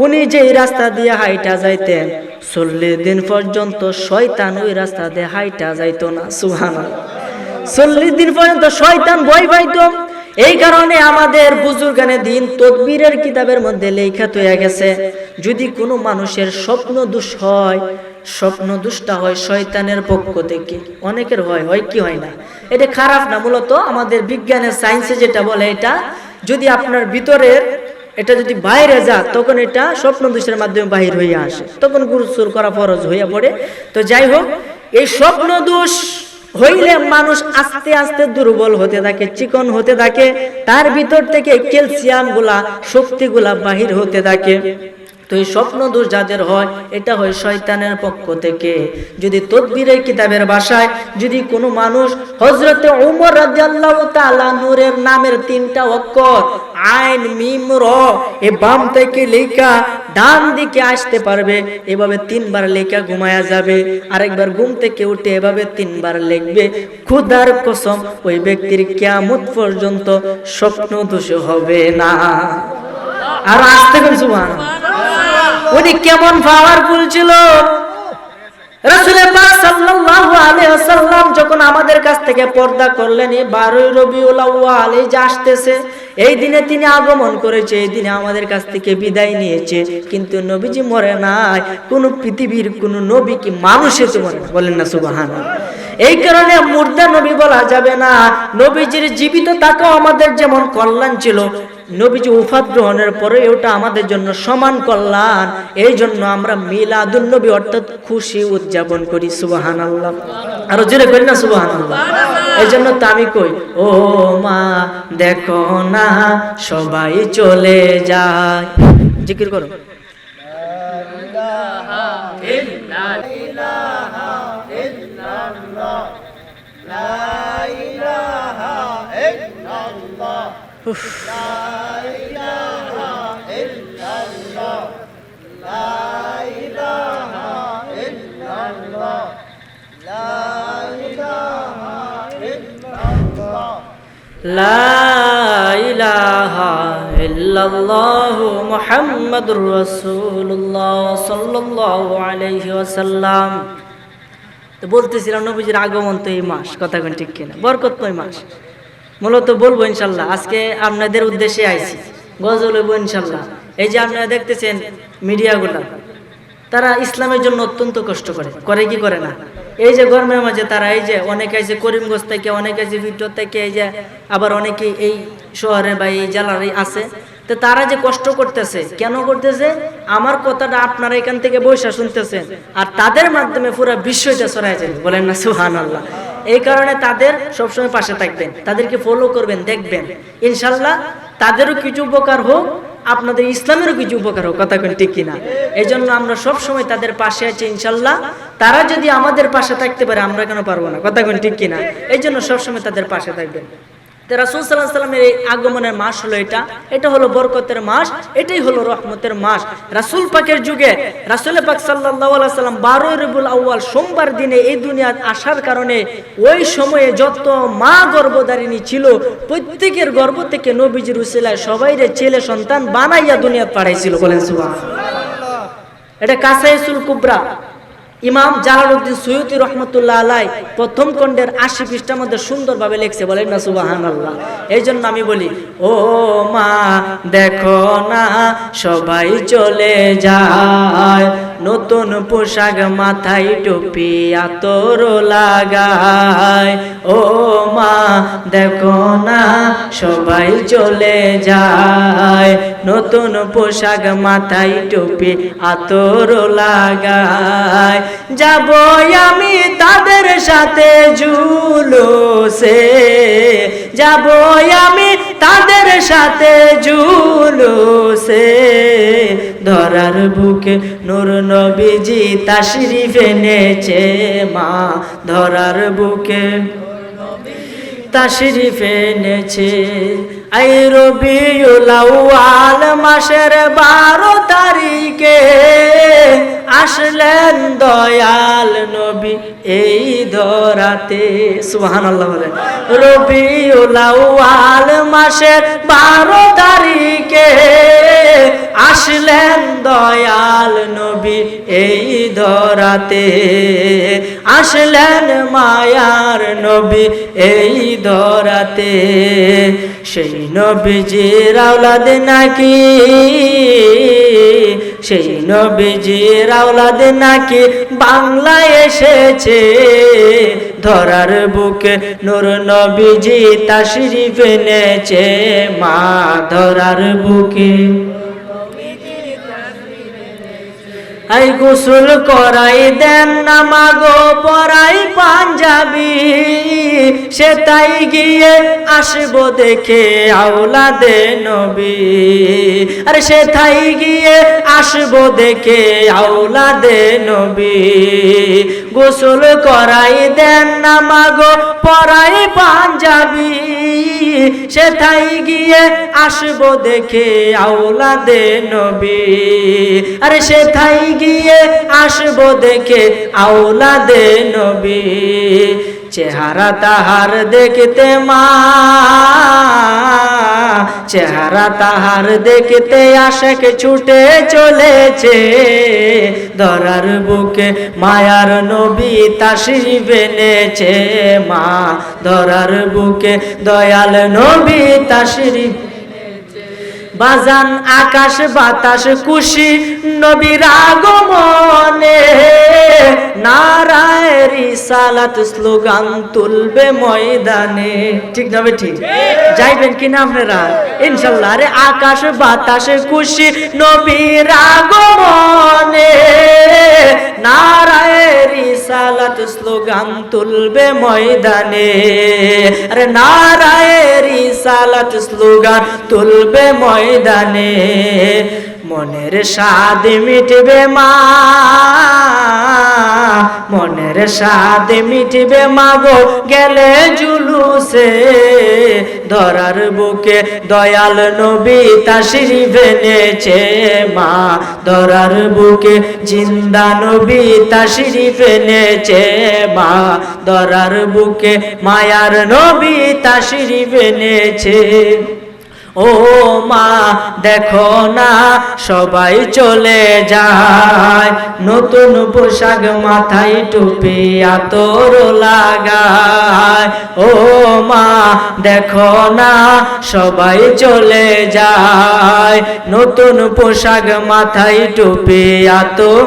উনি যে রাস্তা দিয়ে হাইটা যাইতেন 40 দিন পর্যন্ত শয়তান ওই রাস্তা দিয়ে হাইটা যাইতো না। সুবহানাল্লাহ। 40 দিন পর্যন্ত শয়তান ভয় পাইতো। এই কারণে আমাদের বুজুর্গানে দিন তদবিরের কিতাবের মধ্যে লেখা হয়ে গেছে, যদি কোনো মানুষের স্বপ্ন দোষ হয়, স্বপ্ন দোষটা হয় শয়তানের পক্ষ থেকে। অনেকের হয়, হয় কি হয় না? এটা খারাপ না, মূলত আমাদের বিজ্ঞানের সায়েন্সে যেটা বলে, এটা যদি আপনার ভিতরের এটা যদি বাইরে যায় তখন এটা স্বপ্ন দোষের মাধ্যমে বাহির হয়ে আসে, তখন গোসল করা ফরজ হইয়া পড়ে। তো যাই হোক, এই স্বপ্ন দোষ হইলে মানুষ আস্তে আস্তে দুর্বল হতে থাকে, চিকন হতে থাকে, তার ভিতর থেকে ক্যালসিয়াম গুলা, শক্তি গুলা বাহির হতে থাকে। তো এই স্বপ্ন দোষ যাদের হয় এটা হয় শয়তানের পক্ষ থেকে। যদি তদবিরের কিতাবের ভাষায় যদি কোনো মানুষ হযরতে উমর রাদিয়াল্লাহু তাআলা নূরের নামের 3টা অক্ষর আইন মিম র এ বাম থেকে লেখা ডান দিকে আসতে পারবে, এভাবে 3 বার লেখা ঘুমায়া যাবে, আরেকবার ঘুম থেকে উঠে এভাবে 3 বার লিখবে, খোদার কসম ওই ব্যক্তির কিয়ামত পর্যন্ত স্বপ্ন দোষ হবে না। আর আসতে কোন সুবহানাল্লাহ। উনি কেমন পাওয়ারফুল ছিল! রাসূল পাক সাল্লাল্লাহু আলাইহি ওয়াসাল্লাম যখন আমাদের কাছ থেকে পর্দা করলেন, এই 12 রবিউল আউয়াল এই যে আসতেছে, এই দিনে তিনি আগমন করেছে, এই দিনে আমাদের কাছ থেকে বিদায় নিয়েছে। কিন্তু নবীজি মরে নাই। কোন পৃথিবীর কোন নবী কি মানুষে তো মরে? বলেন না সুবহানাল্লাহ। এই কারণে মুর্দা নবী বলা যাবে না। নবীজির জীবিত থাকাও আমাদের যেমন কল্যাণ ছিল, নবীজি ওফাত গ্রহণের পরে ওটা আমাদের জন্য সমান কল্যাণ। এই জন্য আমরা মিলাদুন নবী অর্থাৎ খুশি উদযাপন করি। সুবহানাল্লাহ। আরো জোরে করি না সুবহানাল্লাহ। এই জন্য তো আমি কই, ও মা দেখো না সবাই চলে যায়, জিকির করো। লা ইলাহা ইল্লাল্লাহু মুহাম্মাদুর রাসূলুল্লাহ সাল্লাল্লাহু আলাইহি ওয়াসাল্লাম। তো বলতেছিলাম নবীজির আগমন তো এই মাস, কথা কোন ঠিক কিনা? বরকতময় মাস। মূলত বলবো ইনশাল্লাহ, আজকে আপনাদের উদ্দেশ্যে আইছি, গজল হইব ইনশাল্লাহ। এই যে আপনারা দেখতেছেন মিডিয়াগুলা, তারা ইসলামের জন্য অত্যন্ত কষ্ট করে কি করে না? এই যে গরমের মাঝে তারা এই যে অনেকে আছে করিমগঞ্জ থেকে, অনেকে আছে ভিতর থেকে, এই যে আবার অনেকে এই শহরে বা এই জেলার আছে, তো তারা যে কষ্ট করতেছে, কেন করতেছে? আমার কথাটা আপনারা এখান থেকে বসে শুনতেছেন, আর তাদের মাধ্যমে পুরো বিশ্বটা ছড়ায় যাবে, বলেন না সুবহানাল্লাহ। এই কারণে তাদের সবসময় পাশে থাকবেন, তাদেরকে ফলো করবেন, দেখবেন ইনশাল্লাহ তাদেরও কিছু উপকার হোক, আপনাদের ইসলামেরও কিছু উপকার হোক, কথা কোন ঠিক কিনা? এই জন্য আমরা সব সময় তাদের পাশে আছি ইনশাল্লাহ। তারা যদি আমাদের পাশে থাকতে পারে, আমরা কেন পারবো না, কথা কোন ঠিক কিনা? এই জন্য সবসময় তাদের পাশে থাকবেন। রাসূল সাল্লাল্লাহু আলাইহি ওয়াসাল্লামের এই আগমনের মাস হলো এটা হলো বরকতের মাস, এটাই হলো রহমতের মাস। রাসূল পাকের যুগে রাসূল পাক সাল্লাল্লাহু আলাইহি ওয়াসাল্লাম 12 রবিউল আউয়াল সোমবার দিনে এই দুনিয়ায় আসার কারণে ওই সময়ে যত মা গর্ভধারিণী ছিল প্রত্যেকের গর্ভ থেকে নবীজির উসিলায় সবাইরে ছেলে সন্তান বানাইয়া দুনিয়াতে পাঠাইছিল, বলেন সুবহানাল্লাহ। এটা কাসাইসুল কুবরা ইমাম জালালউদ্দিন সুয়ুতি রহমতুল্লাহ আলাই প্রথম খণ্ডের 80 পৃষ্ঠার মধ্যে সুন্দরভাবে লিখছে, বলেন না সুবহানাল্লাহ। এই জন্য আমি বলি, ও মা দেখো না সবাই চলে যায়, নতুন পোশাক মাথায় টুপি আতর লাগায়, ও মা দেখো না সবাই চলে যায়, নতুন পোশাক মাথায় টুপি আতর লাগায়, যাব আমি তাদের সাথে জুলুসে, যাব আমি তাদের সাথে জুলুসে, ধরার বুকে নূর নবীজি তাশরিফ এনেছে মা, ধরার বুকে তাশরিফ এনেছে। আই রবিউল আউয়াল মাসের 12 তারিখে আসলেন দয়াল নবী এই ধরাতে, সুবহানাল্লাহ বলেন। রবিউল আউয়াল মাসের 12 তারিখে আসলেন দয়াল নবী এই ধরাতে, আসলেন মায়ার নবী এই ধরাতে, সেই নবীজির আওলাদ নাকি, সেই নবীজির আওলাদ নাকি বাংলায় এসেছে, ধরার বুকে নূর নবীজি তাশরিফ এনেছে মা, ধরার বুকে। আই গোসল করাই দেন না মাগো পরাই পাঞ্জাবি, সে তাই গিয়ে আসবো দেখে আওলাদে নবী, আরে সে তাই গিয়ে আসবো দেখে আওলাদে নবী, গোসল করাই দেন না মাগো পরাই পাঞ্জাবি, সে তাই গিয়ে আসবো দেখে আওলাদে নবী, আরে সে তাই গিয়ে আসবো দেখে আওলাদে নবী, চেহারা তাহার দেখতে মা, চেহারা তাহার দেখতে আশিক ছুটে চলেছে, ধরার বুকে মায়ার নবী তাশরিফ এনেছে মা, ধরার বুকে দয়াল নবী তাশরিফ। বাজান আকাশ বাতাস খুশি নবীর আগমনে, নারায়ে রিসালাত স্লোগান তুলবে ময়দানে, ঠিক না ঠিক? যাইবেন কিনা আপনারা ইনশাআল্লাহ? আরে আকাশ বাতাস খুশি নবীর আগমনে, নারায়ে রিসালাত স্লোগান তুলবে ময়দানে, আরে নারায়ে রিসালাত স্লোগান তুলবে ময়দানে, মনের স্বাদ মিটবে মা, মনের স্বাদ মিটবে মাগো গেলে জুলুসে, ধরার বুকে দয়াল নবী তাশরিফ এনেছে মা, ধরার বুকে জিন্দা নবী তাশরিফ এনেছে মা, ধরার বুকে মায়ার নবী তাশরিফ এনেছে। ও মা দেখো না সবাই চলে যায়, নতুন পোশাক মাথায় টুপি আতর লাগায়, ও মা দেখো না সবাই চলে যায়, নতুন পোশাক মাথায় টুপি আতর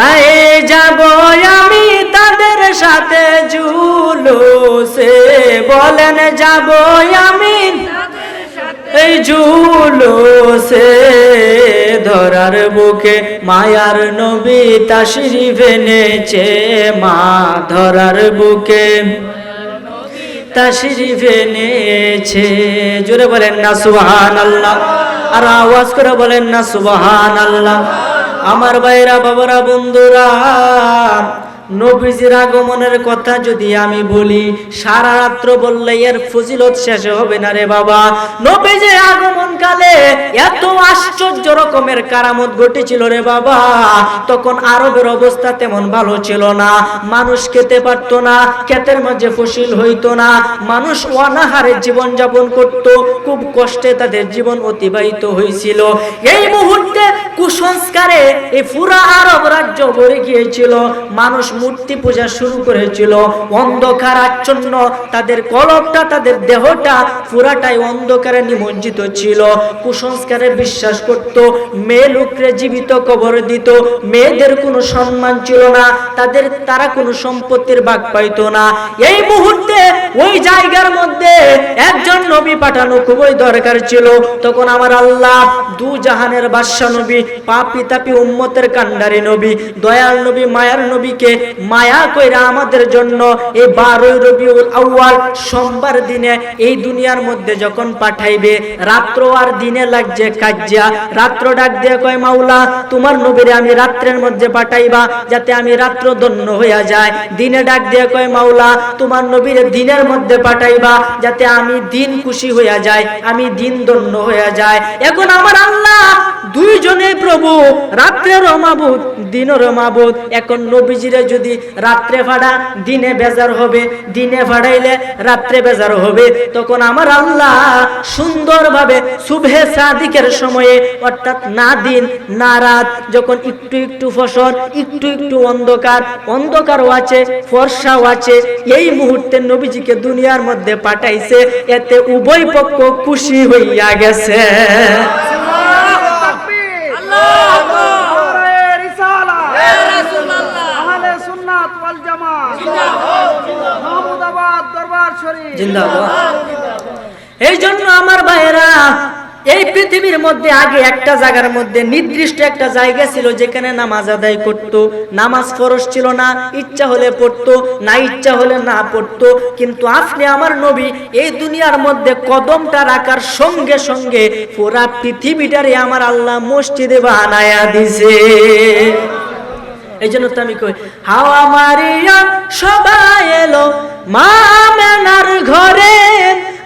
আয়ে যাব আমি তাদের সাথে জুলুসে, বলেন যাব আমি এই জুলুসে, ধরার বুকে মায়ার নবী তাশরীফ এনেছে মা, ধরার বুকে তাশরীফ এনেছে। জোরে বলেন না সুবহানাল্লাহ, আর আওয়াজ করে বলেন না সুবহানাল্লাহ। আমার ভাইরা, বাবারা, বন্ধুরা, নবীজির আগমনের কথা যদি আমি বলি, সারা রাত্র বললে এর ফজিলত শেষ হবে না রে বাবা। নবীজির আগমন কালে এত আশ্চর্য রকমের কারামত ঘটেছিল রে বাবা। তখন আরবের অবস্থা তেমন ভালো ছিল না, মানুষ খেতে পারতো না, ক্ষেতের মাঝে ফসল হইতো না, মানুষ অনাহারে জীবন যাপন করত, খুব কষ্টে তাদের জীবন অতিবাহিত হয়েছিল। এই মুহূর্তে কুসংস্কারে এই পুরা আরব রাজ্য ভরে গিয়েছিল, মানুষ মূর্তি পূজা শুরু করেছিল, অন্ধকার আচ্ছন্ন, তাদের কলবটা, তাদের দেহটা পুরাটাই অন্ধকারে নিমজ্জিত ছিল। কুসংস্কারে বিশ্বাস করত, মেয়ে লোকরে জীবিত কবর দিত, মেয়েদের কোনো সম্মান ছিল না, তারা কোনো সম্পত্তির ভাগ পাইতো না। এই মুহূর্তে ওই জায়গার মধ্যে একজন নবী পাঠানো খুবই দরকার ছিল। তখন আমার আল্লাহ দু জাহানের বাদশা নবী, পাপী তাপী উম্মতের কান্ডারি নবী, দয়াল নবী, মায়ার নবীকে মায়া কইরা আমাদের জন্য এই 12 রবিউল আউয়াল সোমবার দিনে এই দুনিয়ার মধ্যে যখন পাঠাইবে, রাত্র আর দিনে লাগছে কাজ্জা। রাত্র ডাক দিয়ে কয়, মাওলা তোমার নবীরে আমি রাত্রের মধ্যে পাঠাইবা যাতে আমি রাত্র ধন্য হইয়া যায়। দিনে ডাক দিয়ে কয়, মাওলা তোমার নবীরে দিনের মধ্যে পাঠাইবা যাতে আমি দিন খুশি হইয়া যায়, আমি দিন ধন্য হইয়া যায়। এখন আমার আল্লাহ দুইজনে প্রভু, রাত্রের মাবুদ, দিনের মাবুদ। এখন নবীজিরে যদি রাত্রে ফাড়া, দিনে বেজার হবে, দিনে ফাড়াইলে রাত্রে বেজার হবে। তখন আমার আল্লাহ সুন্দরভাবে সুবহে সাদিকের সময়ে, অর্থাৎ না দিন না রাত, যখন একটু একটু ফসল, একটু একটু অন্ধকার, অন্ধকারও আছে ফর্সাও আছে, এই মুহূর্তে নবীজিকে দুনিয়ার মধ্যে পাঠাইছে। এতে উভয় পক্ষ খুশি হইয়া গেছে। এই জন্য আমার ভাইয়েরা, এই পৃথিবীর মধ্যে আগে একটা জায়গার মধ্যে নির্দিষ্ট একটা জায়গা ছিল যেখানে নামাজ আদায় করত। নামাজ ফরজ ছিল না, ইচ্ছা হলে পড়তো, না ইচ্ছা হলে না পড়তো। কিন্তু আপনি আমার নবী এই দুনিয়ার মধ্যে কদমটা রাখার সঙ্গে সঙ্গে পুরা পৃথিবীটারে আমার আল্লাহ মসজিদে বানায়া দিছে। এই জন্য তো আমি কই, হাওয়া মারিয়া সবাই এলো মা আমেনার ঘরে,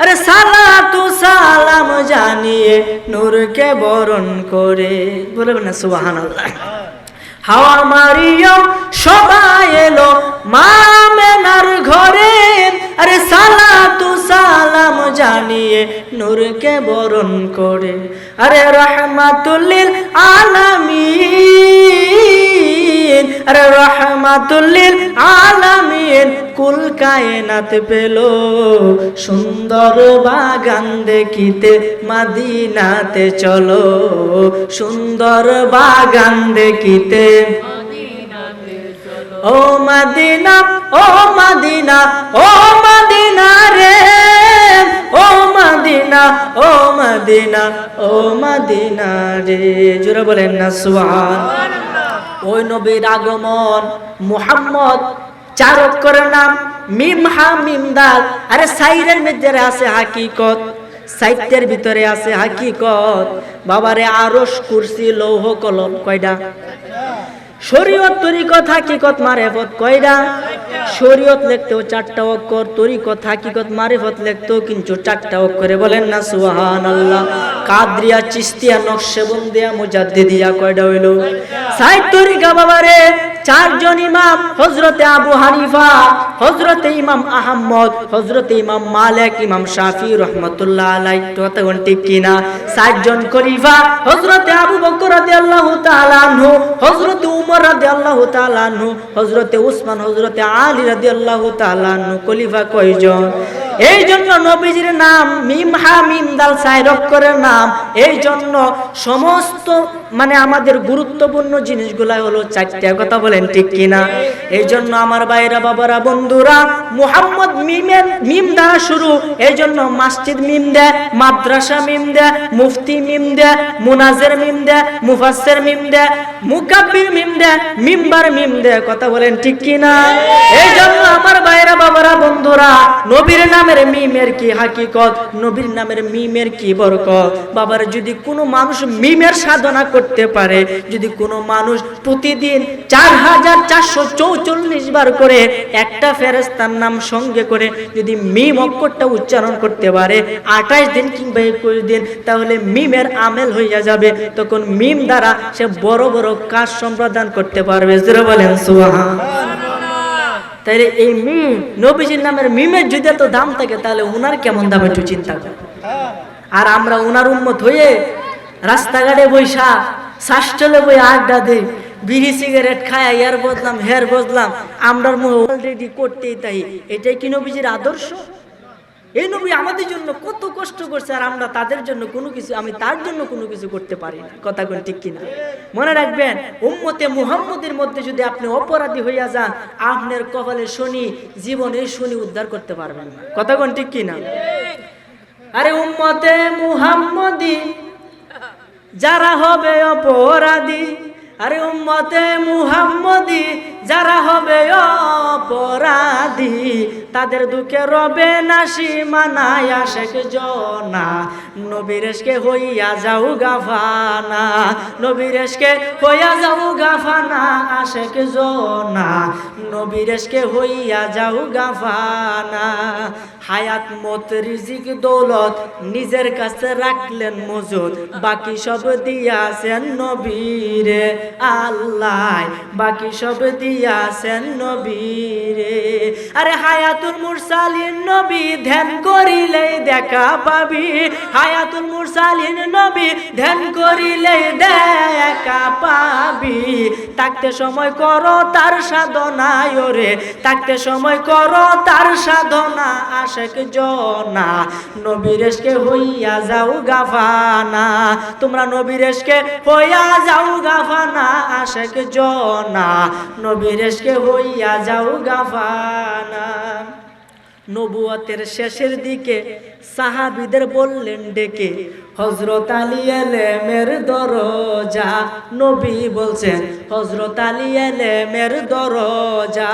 আরে সালাতু সালাম জানিয়ে নূরকে বরণ করে, বলবেন না সুবহানাল্লাহ। হাওয়া মারিয়া সবাই এলো মা আমেনার ঘরে, আরে সালাতু সালাম জানিয়ে নূরকে বরণ করে, আরে রাহমাতুল লিল আলামিন, আরে রাহমাতুল লিল আলামিন, কুল কায়নাত পেল সুন্দর বাগান দেখিতে, মদিনাতে চলো সুন্দর বাগান দেখিতে। ও মদিনা, ও মদিনা, ও মদিনা রে, ও মদিনা, ও মদিনা, ও মদিনা রে। জোরে বলেন না সুবহানাল্লাহ। ওই নবীর আগমন, মুহাম্মদ 4 অক্ষরের নাম, মিম হা মিম দাল। আরে সাইরের মধ্যে আছে হাকিকত, সাহিত্যের ভিতরে আছে হাকিকত। বাবারে আরশ, কুরসি, লৌহ কলম কয়টা? শরীয়ত, তরিকত, হাকিকত, মারিফত কয়টা? শরীয়ত লিখতেও 4টা অক্ষর, তরিকত, হাকিকত, মারিফত লিখতেও কিন্তু 4টা অক্ষরে। বলেন না সুবহানাল্লাহ। কাদরিয়া, চিশতিয়া, নকশবন্দিয়া, মুজাদ্দিদিয়া কয়টা হইল? সাহিত্য তরিকা বাবারে 4 জন ইমাম, হযরতে আবু হানিফা, হযরতে ইমাম আহমদ, হযরতে ইমাম মালিক, ইমাম শাফি রাহমাতুল্লাহ আলাইহি। কথা কোন ঠিক কিনা? 4 জন খলিফা, হযরতে আবু বকর রাদিয়াল্লাহু তাআলা আনহু, হযরতে উমর রাদিয়াল্লাহু তাআলা আনহু, হযরতে উসমান, হযরতে আলী রাদিয়াল্লাহু তাআলা আনহু। খলিফা কয়জন? এই জন্য নবীজির নাম মিম হা মিম দাল 4 অক্ষরের নাম। এই জন্য সমস্ত মানে আমাদের গুরুত্বপূর্ণ জিনিসগুলা হলো চারটা, কথা বলেন ঠিক কিনা? এই জন্য আমার ভাইরা বাবারা বন্ধুরা, মুহাম্মদ মিম দ্বারা শুরু, এই জন্য মসজিদ মিম দেয়, মাদ্রাসা মিম দেয়, মুফতি মিম দেয়, মুনাজের মিম দেয়, মুফাসসির মিম দেয়, মুকাব্বির মিম দেয়, মিম্বার মিম দেয়, কথা বলেন ঠিক কিনা? এই জন্য আমার ভাইরা বাবারা বন্ধুরা, নবীর নামের মিমের কি হাকিকত, নবীর নামের মিমের কি বরকত। বাবার যদি কোনো মানুষ মিমের সাধনা করতে পারে, যদি কোনো মানুষ প্রতিদিন 4444 বার করে একটা ফেরেশতার নাম সঙ্গে করে যদি মিম অক্ষরটা উচ্চারণ করতে পারে 28 দিন কিংবা 21 দিন, তাহলে মিমের আমেল হইয়া যাবে। তখন মিম দ্বারা সে বড় বড় কাজ সম্পাদন করতে পারবে। জোরে বলেন সুবহানাল্লাহ। তাইলে এই মিম, নবীজির নামের মিমের যদি এত দাম থাকে, তাহলে উনার কেমন দাম একটু চিন্তা করেন। আর আমরা উনার উম্মত হয়ে রাস্তাঘাটে বৈশা শাসটলে বই আড্ডা দিই, বিড়ি সিগারেট খায়, ইয়ার বদলাম হের বদলাম, আমরার মুখ অলরেডি করতেই তাই। এটাই কি নবীজির আদর্শ? এই নবী আমাদের জন্য কত কষ্ট করছে, আর আমরা তাদের জন্য কোনো কিছু, আমি তার জন্য কোনো কিছু করতে পারি না। কথা কোন ঠিক কিনা? মনে রাখবেন, উম্মতে মুহাম্মদের মধ্যে যদি আপনি অপরাধী হইয়া যান, আপনার কপালে শনি, জীবনে শনি উদ্ধার করতে পারবেন না। কথা কোন ঠিক কিনা? আরে উম্মতে মুহাম্মদি যারা হবে অপরাধী, আরে উম্মতে মুহাম্মদি যারা হবে অপরাধী, তাদের দুঃখে রবে না সীমানা, আশেক জনা নবীর ইশকে হইয়া যাও গাফানা, নবীর ইশকে হইয়া যাও গাফানা, আশেক জনা নবীর ইশকে হইয়া যাও গাফানা। হায়াত মত রিজিক দৌলত নিজের কাছে রাখলেন মজুদ, বাকি সব দিয়াছেন নবীরে আল্লাহ, বাকি সব দিয়াছেন নবীরে। আরে হায়াতুল মুরসালিন নবী ধ্যান করিলেই দেখা পাবি, হায়াতুল মুরসালিন নবী ধ্যান করিলেই দেখা পাবি। থাকতে সময় করো তার সাধনা, ওরে থাকতে সময় করো তার সাধনা, আশেক জনা নবীর ইশকে হইয়া যাও গাফানা, তোমরা নবীর ইশকে হইয়া যাও গাফানা, আশেক জনা নবীর ইশকে হইয়া যাও গাফানা। নবুয়তের শেষের দিকে সাহাবীদের বললেন ডেকে, হযরত আলী এলেমের দরজা, নবী বলছেন হযরত আলী এলেমের দরজা।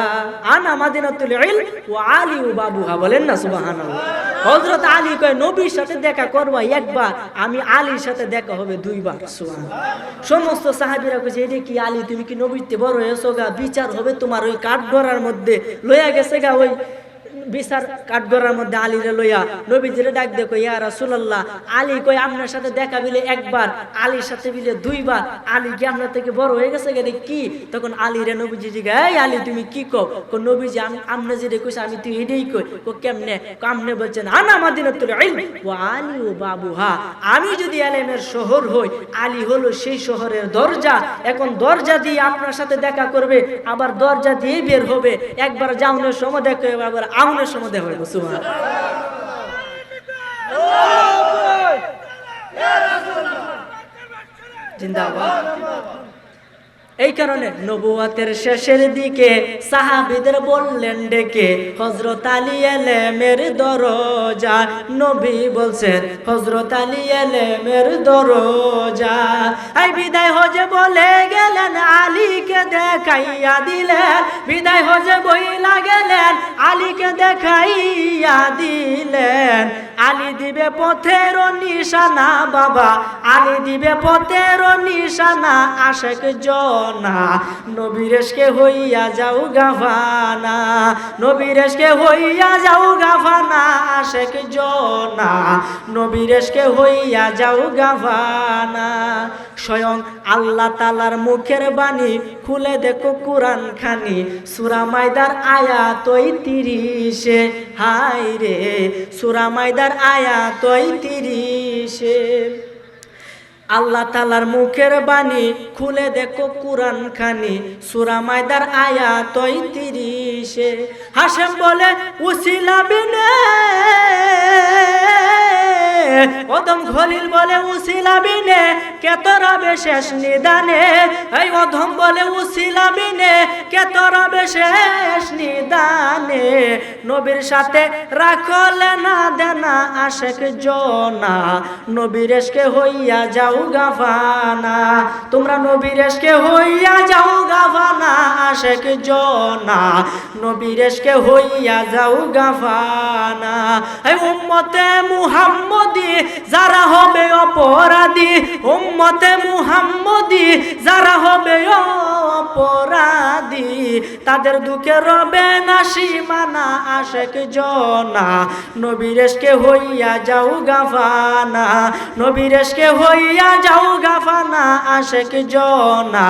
আনা মাদিনাতুল ইলম ওয়া আলী বাবুহা, বলেন না সুবহানাল্লাহ। হযরত আলী কয় নবীর সাথে দেখা করবা একবার, আমি আলীর সাথে দেখা হবে দুইবার। সুবহানাল্লাহ। সমস্ত সাহাবীরা কইছে, এটা কি আলী, তুমি কি নবীতে বড় হয়েছো গা, বিচার হবে তোমার ওই কাঠগড়ার মধ্যে, লইয়া গেছে গা ওই বিচার কাঠগড়ার মধ্যে আলীরে লইয়া। নবীজিরে ডাক দেখো, ইয়া রাসূলুল্লাহ, আলী কই আপনার সাথে দেখা বিলে একবার, আলীর সাথে বিলে দুইবার, আলী কি আপনার থেকে বড় হয়ে গেছে গেলে কি? তখন আলীরে নবীজি জিজ্ঞাসা, এই আলী তুমি কি কও? নবীজি আমি যেটা কইছি আমি তুই এটাই কই। কেমনে? কামনে বলছেন, আনা মাদিনাতুল ইলম ওয়া আলী ও বাবুহা, আমি যদি এলেমের শহর হই, আলী হলো সেই শহরের দরজা। এখন দরজা দিয়ে আপনার সাথে দেখা করবে, আবার দরজা দিয়ে বের হবে, একবার যাওনের সময় দেখে, আবার আউনের সময় দেখা হবে। সুবহানাল্লাহ। জিন্দাবাদ। এই কারণে নবুয়তের শেষের দিকে সাহাবীদের বললেন ডেকে, হযরত আলী এলেমের দরজা, নবী বলছেন হযরত আলী এলেমের দরজা। এই বিদায় হজে বলে গেলেন, আলীকে দেখাইয়া দিলেন, বিদায় হজে বইলা গেলেন, আলীকে দেখাইয়া দিলেন। আলী দিবে পথের নিশানা বাবা, আলী দিবে পথের নিশানা, আশেক জনা নবীর ইশকে হইয়া যাও গাফানা, নবীর ইশকে হইয়া যাও গাফানা, আশেক জনা নবীর ইশকে হইয়া যাও গাফানা। স্বয়ং আল্লাহ তাআলার মুখের বাণী, খুলে দেখো কুরআন খানি, সূরা মাইদার আয়াত ৩৩, হায় রে সূরা মাইদার আয়াত ৩৩। আল্লাহ তাআলার মুখের বাণী, খুলে দেখো কুরআন খানি, সূরা মাইদার আয়াত ৩৩। হাশেম বলে উসিলা বিনে অদম খলিল বলে উসিলা বিনে কে তোরাবে শেষ নিদানে, এই অদম বলে উসিলা বিনে কে তোরাবে শেষ নিদানে। নবীর সাথে রাখলে না দেনা আশেক জনা, নবীর এসকে হইয়া যাও গাফানা, তোমরা নবীর এসকে হইয়া যাও গাফানা আশেক জনা, নবীর এসকে হইয়া যাও গাফানা। এই উম্মতে মুহাম্মদি যারা হবে অপরাধী, উম্মতে মুহাম্মদি যারা হবে অপরাধী, তাদের দুঃখে রবে না সীমানা আশেক জনা, নবীর এসকে হইয়া যাও গাফানা, নবীর এসকে হইয়া যাও গাফানা আশেক জনা,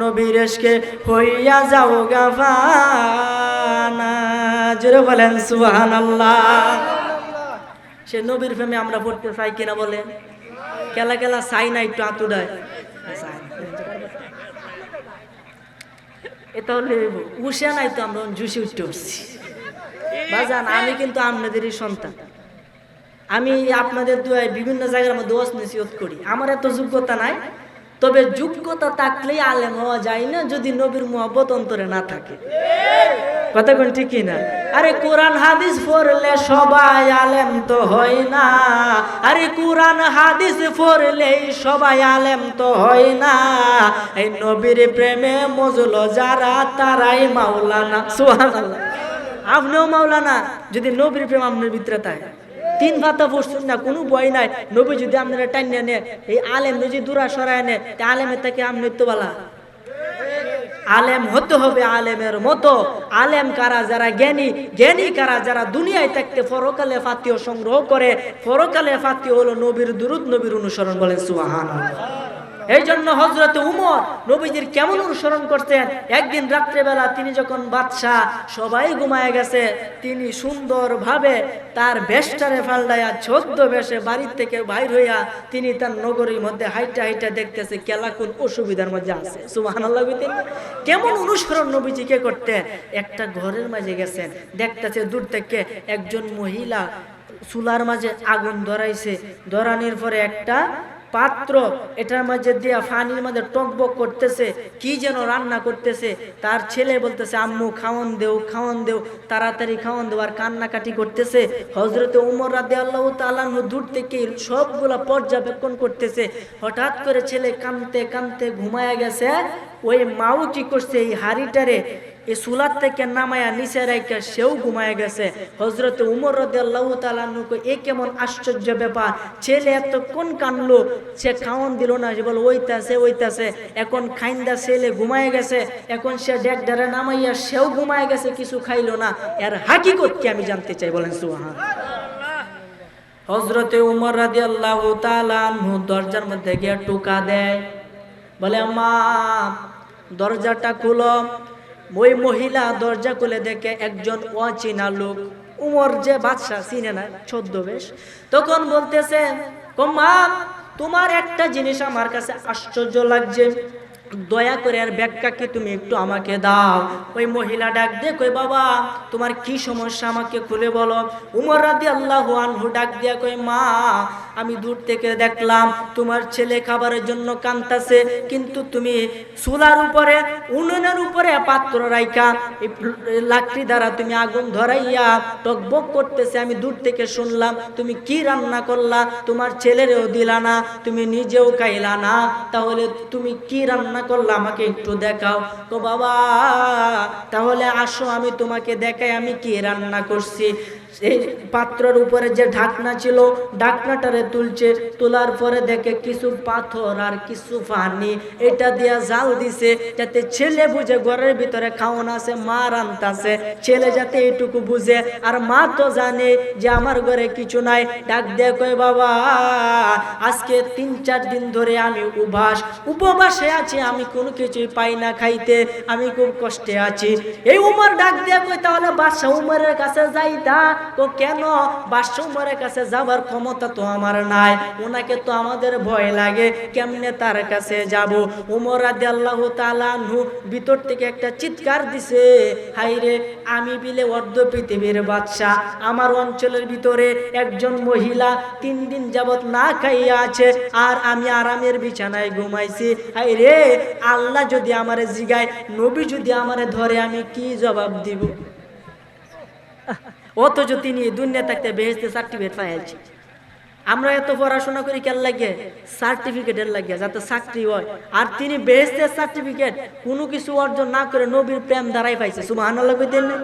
নবীর এসকে হইয়া যাও গাফানা। জোরে বলেন সুবহানাল্লাহ। সে নবীর প্রেমে আমরা পড়তে চাই কিনা বলেন? কেলা কেলা চাই না, একটু আতুডায় এটা হলে উষে নাই তো আমরা জুসি উঠতে উঠছি বাজান। আমি কিন্তু আপনাদেরই সন্তান, আমি আপনাদের দুয়ায় বিভিন্ন জায়গার মধ্যে ওয়াজ নসিহত করি। আমার এত যোগ্যতা নাই, তবে যোগ্যতা থাকলেই আলেম হওয়া যায় না যদি নবীর মুহাব্বত অন্তরে না থাকে। কথা কোন ঠিক না? আরে কোরআন হাদিস পড়লে সবাই আলেম তো হয় না, আরে কোরআন হাদিস পড়লেই সবাই আলেম তো হয় না। এই নবীর প্রেমে মজলো যারা তারাই মাওলানা। সুবহানাল্লাহ। আপনিও মাওলানা যদি নবীর প্রেম আপনার ভিতরে থাকে। তিন ভাতা পড়ছেন না, কোনো বই নাই, নবী যদি আপনারা টাইনিয়ে নেয়, এই আলেম যদি দূরা সরায় নেয়, তা আলেমের থেকে আপনি তো বলা আলেম হতে হবে আলেমের মতো। আলেম কারা? যারা জ্ঞানী, জ্ঞানী কারা? যারা দুনিয়ায় থাকতে পরকালে ফাতিহ সংগ্রহ করে। পরকালে ফাতিহ হলো নবীর দুরূদ, নবীর অনুসরণ। বলেন সুবহানাল্লাহ। এই জন্য হযরত উমর নবীজির কেমন অনুসরণ করতেন। একদিন রাত্রেবেলা তিনি যখন বাদশাহ, সবাই ঘুমায় গেছে, তিনি সুন্দরভাবে তার বেশটারে ফালদাইয়া 14 বেশে বাড়ির থেকে বাইর হইয়া তিনি তার নগরীর মধ্যে হাইটা হাইটা দেখতেছে কেলা কোন অসুবিধার মধ্যে আছে। সুবহানাল্লাহ। কেমন অনুসরণ নবীজিকে করতেন। একটা ঘরের মাঝে গেছেন, দেখতেছে দূর থেকে একজন মহিলা চুলার মাঝে আগুন ধরাইছে, ধরানোর পরে একটা পাত্র এটার মাঝে দিয়া পানির মাঝে টকবক করতেছে, কি যেন রান্না করতেছে। তার ছেলে বলতেছে আম্মু খাওয়ান দেও, খাওয়ান দেও, তাড়াতাড়ি খাওয়ান দেও, আর কান্নাকাটি করতেছে। হযরতে ওমর রাদিয়াল্লাহু তাআলা আনহু দূর থেকে সবগুলা পর্যবেক্ষণ করতেছে। হঠাৎ করে ছেলে কাঁদতে কাঁদতে ঘুমায়া গেছে। ওই মাও কি করছে, এই হাড়িটারে এই চুলার থেকে নামায়া নিচে রাইখা সেও ঘুমায় গেছে। হযরতে উমর রাদিয়াল্লাহু তাআলা আনহু কই, এ কেমন আশ্চর্য ব্যাপার, ছেলে এতক্ষণ কানলো, সে খাওয়ান দিল না, সে বল ওইতাছে ওইতাছে, এখন খাইন্দা ছেলে ঘুমায় গেছে, এখন সে ডেকডারে নামাইয়া সেও ঘুমায় গেছে, কিছু খাইলো না, এর হাকিকত কি আমি জানতে চাই। বলেন সুবহানাল্লাহ। হযরতে উমর রাদিয়াল্লাহু তাআলা আনহু দরজার মধ্যে গিয়ে টোকা দেয়, বলে মা দরজাটা খুলো। ওই মহিলা দরজা খুলে দেখে একজন অচেনা লোক। উমর যে বাদশা চিনে না, 14 বেশ। তখন বলতেছে, মা তোমার একটা জিনিস আমার কাছে আশ্চর্য লাগছে, দয়া করে আর ব্যাখ্যা কি তুমি একটু আমাকে দাও। ওই মহিলা ডাক দিয়ে কই, বাবা তোমার কি সমস্যা আমাকে খুলে বলো। উমর রাদিয়াল্লাহু আনহু ডাক দিয়া কই, মা আমি দূর থেকে দেখলাম তোমার ছেলে খাবারের জন্য কাঁদতাছে, কিন্তু তুমি চুলার উপরে উনুনের উপরে পাত্র রাইখা লাকড়ি দ্বারা তুমি আগুন ধরাইয়া টকবক করতেছে। আমি দূর থেকে শুনলাম তুমি কি রান্না করলা, তোমার ছেলেরেও দিলা না, তুমি নিজেও খাইলা না, তাহলে তুমি কি রান্না করলা আমাকে একটু দেখাও। তো বাবা তাহলে আসো আমি তোমাকে দেখাই আমি কি রান্না করছি। এই পাত্রের উপরে যে ঢাকনা ছিল, ঢাকনাটারে তুলছে, তোলার পরে দেখে কিছু পাথর আর কিছু পানি, এটা দিয়া জাল দিছে যাতে ছেলে বুঝে ঘরের ভিতরে খাওয়ান আছে, মা রান্তাছে, ছেলে যাতে এইটুকু বুঝে। আর মা তো জানে যে আমার ঘরে কিছু নাই। ডাক দিয়ে কয়, বাবা আজকে 3-4 দিন ধরে আমি উপবাসে আছি, আমি কোনো কিছুই পাই না খাইতে, আমি খুব কষ্টে আছি। এই উমর ডাক দিয়ে কয়, তাহলে বাদশা উমরের কাছে যাইতা, ও কেন? বাদশা উমরের কাছে যাবার ক্ষমতা তো আমার নাই, ওনাকে তো আমাদের ভয় লাগে, কেমনে তার কাছে যাব? উমর রাদিয়াল্লাহু তাআলা আনহু ভিতর থেকে একটা চিৎকার দিছে, হাইরে আমি বিলে অর্ধ পৃথিবীর বাদশা, আমার অঞ্চলের ভিতরে একজন মহিলা 3 দিন যাবত না খাইয়া আছে, আর আমি আরামের বিছানায় ঘুমাইছি। হাইরে আল্লাহ যদি আমারে জিগায়, নবী যদি আমারে ধরে, আমি কি জবাব দিব? অথচ তিনি দুনিয়া থাকতে বেহেশতে সার্টিফিকেট পাইয়াছি। আমরা এত পড়াশোনা করি কেন লাগে? সার্টিফিকেটের লাগে, যাতে চাকরি হয়। আর তিনি বেহেশতের সার্টিফিকেট কোনো কিছু অর্জন না করে নবীর প্রেম দ্বারাই পাইছে। সুবহানাল্লাহ কইতেন না?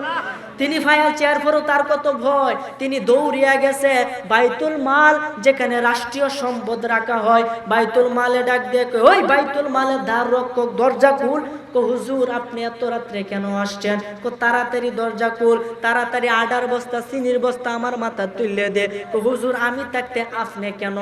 তিনি ফাইয়াছে, এরপরও তার কত ভয়, তিনি দৌড়িয়া গেছে বাইতুল মাল, যেখানে রাষ্ট্রীয় সম্পদ রাখা হয়। বাইতুল মালে ডাক দিয়ে, ওই বাইতুল মালের দ্বার রক্ষক, দরজা খুল। হুজুর আপনি এত রাত্রে কেন আসছেন? তাড়াতাড়ি দরজা খুল, তাড়াতাড়ি আডার বস্তা চিনির বস্তা আমার মাথা তুলে দে। হুজুর আমি থাকতে আপনি কেন?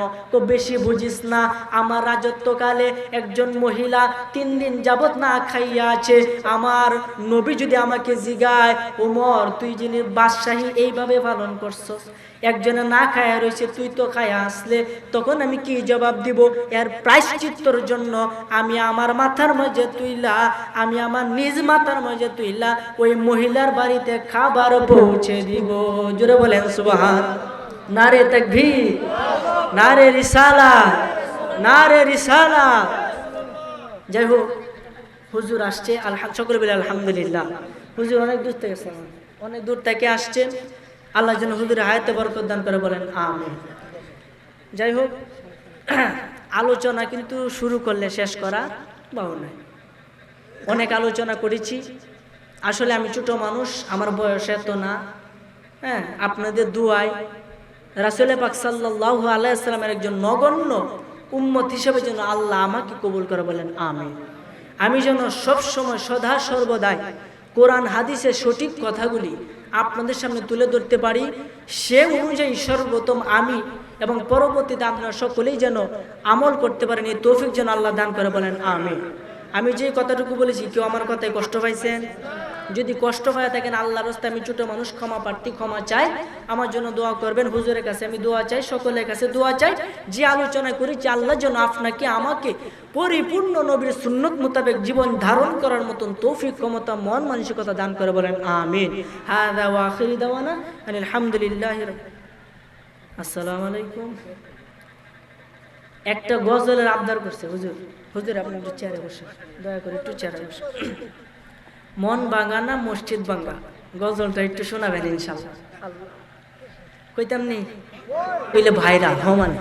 বেশি বুঝিস না, আমার রাজত্বকালে একজন মহিলা 3 দিন যাবত না খাইয়া আছে। আমার নবী যদি আমাকে জিগায়, ওমর তুই যিনি বাদশাহী এইভাবে পালন করছস, একজনে না খায়া রয়েছে, তুই তো খায়া আসলে, তখন আমি কি জবাব দিব? এর প্রায়শ্চিত্তর জন্য আমি আমার মাথার মাঝে তুইলা, আমি আমার নিজ মাথার মাঝে তুইলা ওই মহিলার বাড়িতে খাবার পৌঁছে দিব। জোরে বলেন সুবহান। নারে তাকবীর, নারে রিসালাত, নারে রিসালাত। যাই হোক, হুজুর আসছে, সকলে বলে আলহামদুলিল্লাহ। হুজুর অনেক দূর থেকে আসছেন, অনেক দূর থেকে আসছেন। আল্লাহ যেন হুজুরের হায়াতে বরকত দান করে, বলেন আমিন। যাই হোক, আলোচনা কিন্তু শুরু করলে শেষ করা বাহু নাই। অনেক আলোচনা করেছি, আসলে আমি ছোট মানুষ, আমার বয়স এত না। হ্যাঁ, আপনাদের দুয়ায় রাসূল পাক সাল্লাল্লাহু আলাইহি ওয়াসাল্লামের একজন নগণ্য উম্মত হিসেবে যেন আল্লাহ আমাকে কবুল করে, বলেন আমিন। আমি যেন সবসময় সদা সর্বদাই কোরআন হাদিসের সঠিক কথাগুলি আপনাদের সামনে তুলে ধরতে পারি, সে অনুযায়ী সর্বপ্রথম আমি এবং পরবর্তীতে আপনারা সকলেই যেন আমল করতে পারেন, এই তৌফিক যেন আল্লাহ দান করে, বলেন আমিন। আমি যে কথাটুকু বলেছি, কেউ আমার কথায় কষ্ট পাইছেন? যদি কষ্ট পায় থাকেন, আল্লাহর রাস্তায় আমি ছোট মানুষ, ক্ষমা প্রার্থী, ক্ষমা চাই। আমার জন্য দোয়া করবেন, হুজুরের কাছে আমি দোয়া চাই, সকলের কাছে দোয়া চাই। যে আলোচনা করেছি, আল্লাহ যেন আপনাকে আমাকে পরিপূর্ণ নবীর সুন্নত মোতাবেক জীবন ধারণ করার মতন তৌফিক, ক্ষমতা, মন মানসিকতা দান করে, বলেন আমিন। হাদা ওয়া আখিরু দাওয়ানা আলহামদুলিল্লাহি। আসসালামু আলাইকুম। একটা গজলের আবদার করছে হুজুর। হুজুর আপনি একটু চেয়ারে বসে, দয়া করে একটু চেয়ারে বসে। মন ভাঙা না মসজিদ ভাঙা, গজলটা একটু শোনাবেন ইনশাআল্লাহ। কইতাম নি কইলে ভাইরা হমান,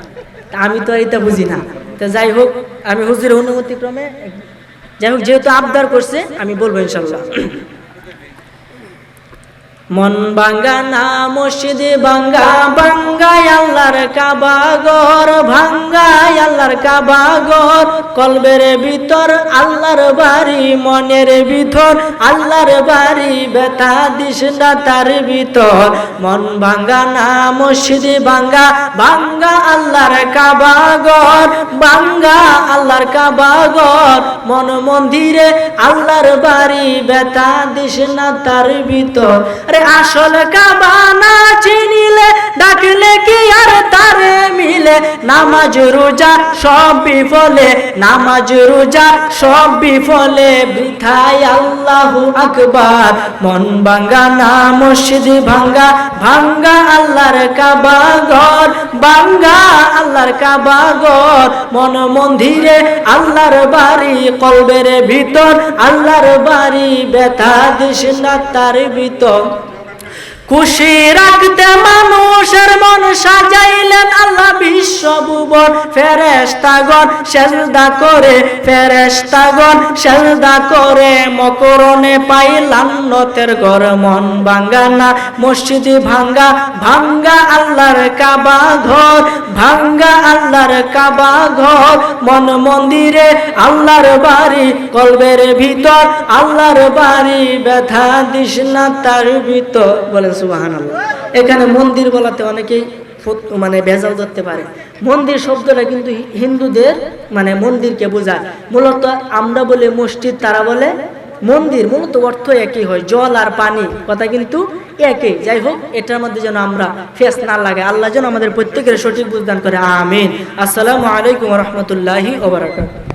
আমি তো এটা বুঝি না। তো যাই হোক, আমি হুজুরের অনুমতি ক্রমে, যাই হোক যেহেতু আবদার করছে আমি বলবো ইনশাআল্লাহ। মন ভাঙ্গা না মসজিদ ভাঙ্গা, ভাঙ্গায় আল্লাহর কাবা ঘর, ভাঙ্গায় আল্লাহর কাবা ঘর। কলবের ভিতর আল্লাহর বাড়ি, মনের ভিতর আল্লাহর বাড়ি, ব্যথা দিস না তার ভিতর। মন ভাঙ্গা না মসজিদ ভাঙ্গা, ভাঙ্গা আল্লাহর কাবা ঘর, ভাঙ্গা আল্লাহর কাবা ঘর। মন মন্দিরে আল্লাহর বাড়ি, ব্যথা দিস না তার ভিতর। আসল কাবা না চিনিলে, ডাকলে কি আর তারে মিলে? নামাজ রোজা সব বিফলে, নামাজ রোজা সব বিফলে, বৃথায় আল্লাহু আকবার। মন ভাঙ্গা না মসজিদ ভাঙ্গা, ভাঙ্গা আল্লাহর কাবা ঘর, ভাঙ্গা আল্লাহর কাবা ঘর। মন মন্দিরে আল্লাহর বাড়ি, কলবের ভিতর আল্লাহর বাড়ি, ব্যথা দিস না তার ভিতর। খুশি রাখতে মানুষের মন সাজাইলেন আল্লাহ বিশ্বভুবন। ফেরেশতাগণ সেজদা করে, ফেরেশতাগণ সেজদা করে, মকরণে পাইলাম নতের ঘর। মন ভাঙ্গা না মসজিদ ভাঙ্গা, ভাঙ্গা আল্লাহর কাবা ঘর, ভাঙ্গা আল্লাহর কাবা ঘর। মন মন্দিরে আল্লাহর বাড়ি, কলবের ভিতর আল্লাহর বাড়ি, ব্যথা দিস না তার ভিতর। বলেন সুবহানাল্লাহ। এখানে মন্দির বলাতে অনেকেই মানে ভেজাল ধরতে পারে। মন্দির শব্দটা কিন্তু হিন্দুদের মানে মন্দিরকে বোঝায়। মূলত আমরা বলে মসজিদ, তারা বলে মন্দির। মূলত অর্থ একই হয়, জল আর পানি, কথা কিন্তু একই। যাই হোক, এটার মধ্যে যেন আমরা ফেস না লাগে, আল্লাহ যেন আমাদের প্রত্যেকের সঠিক বুঝদান করে, আমিন। আসসালামু আলাইকুম ওয়া রাহমাতুল্লাহি ওয়া বারাকাতুহু।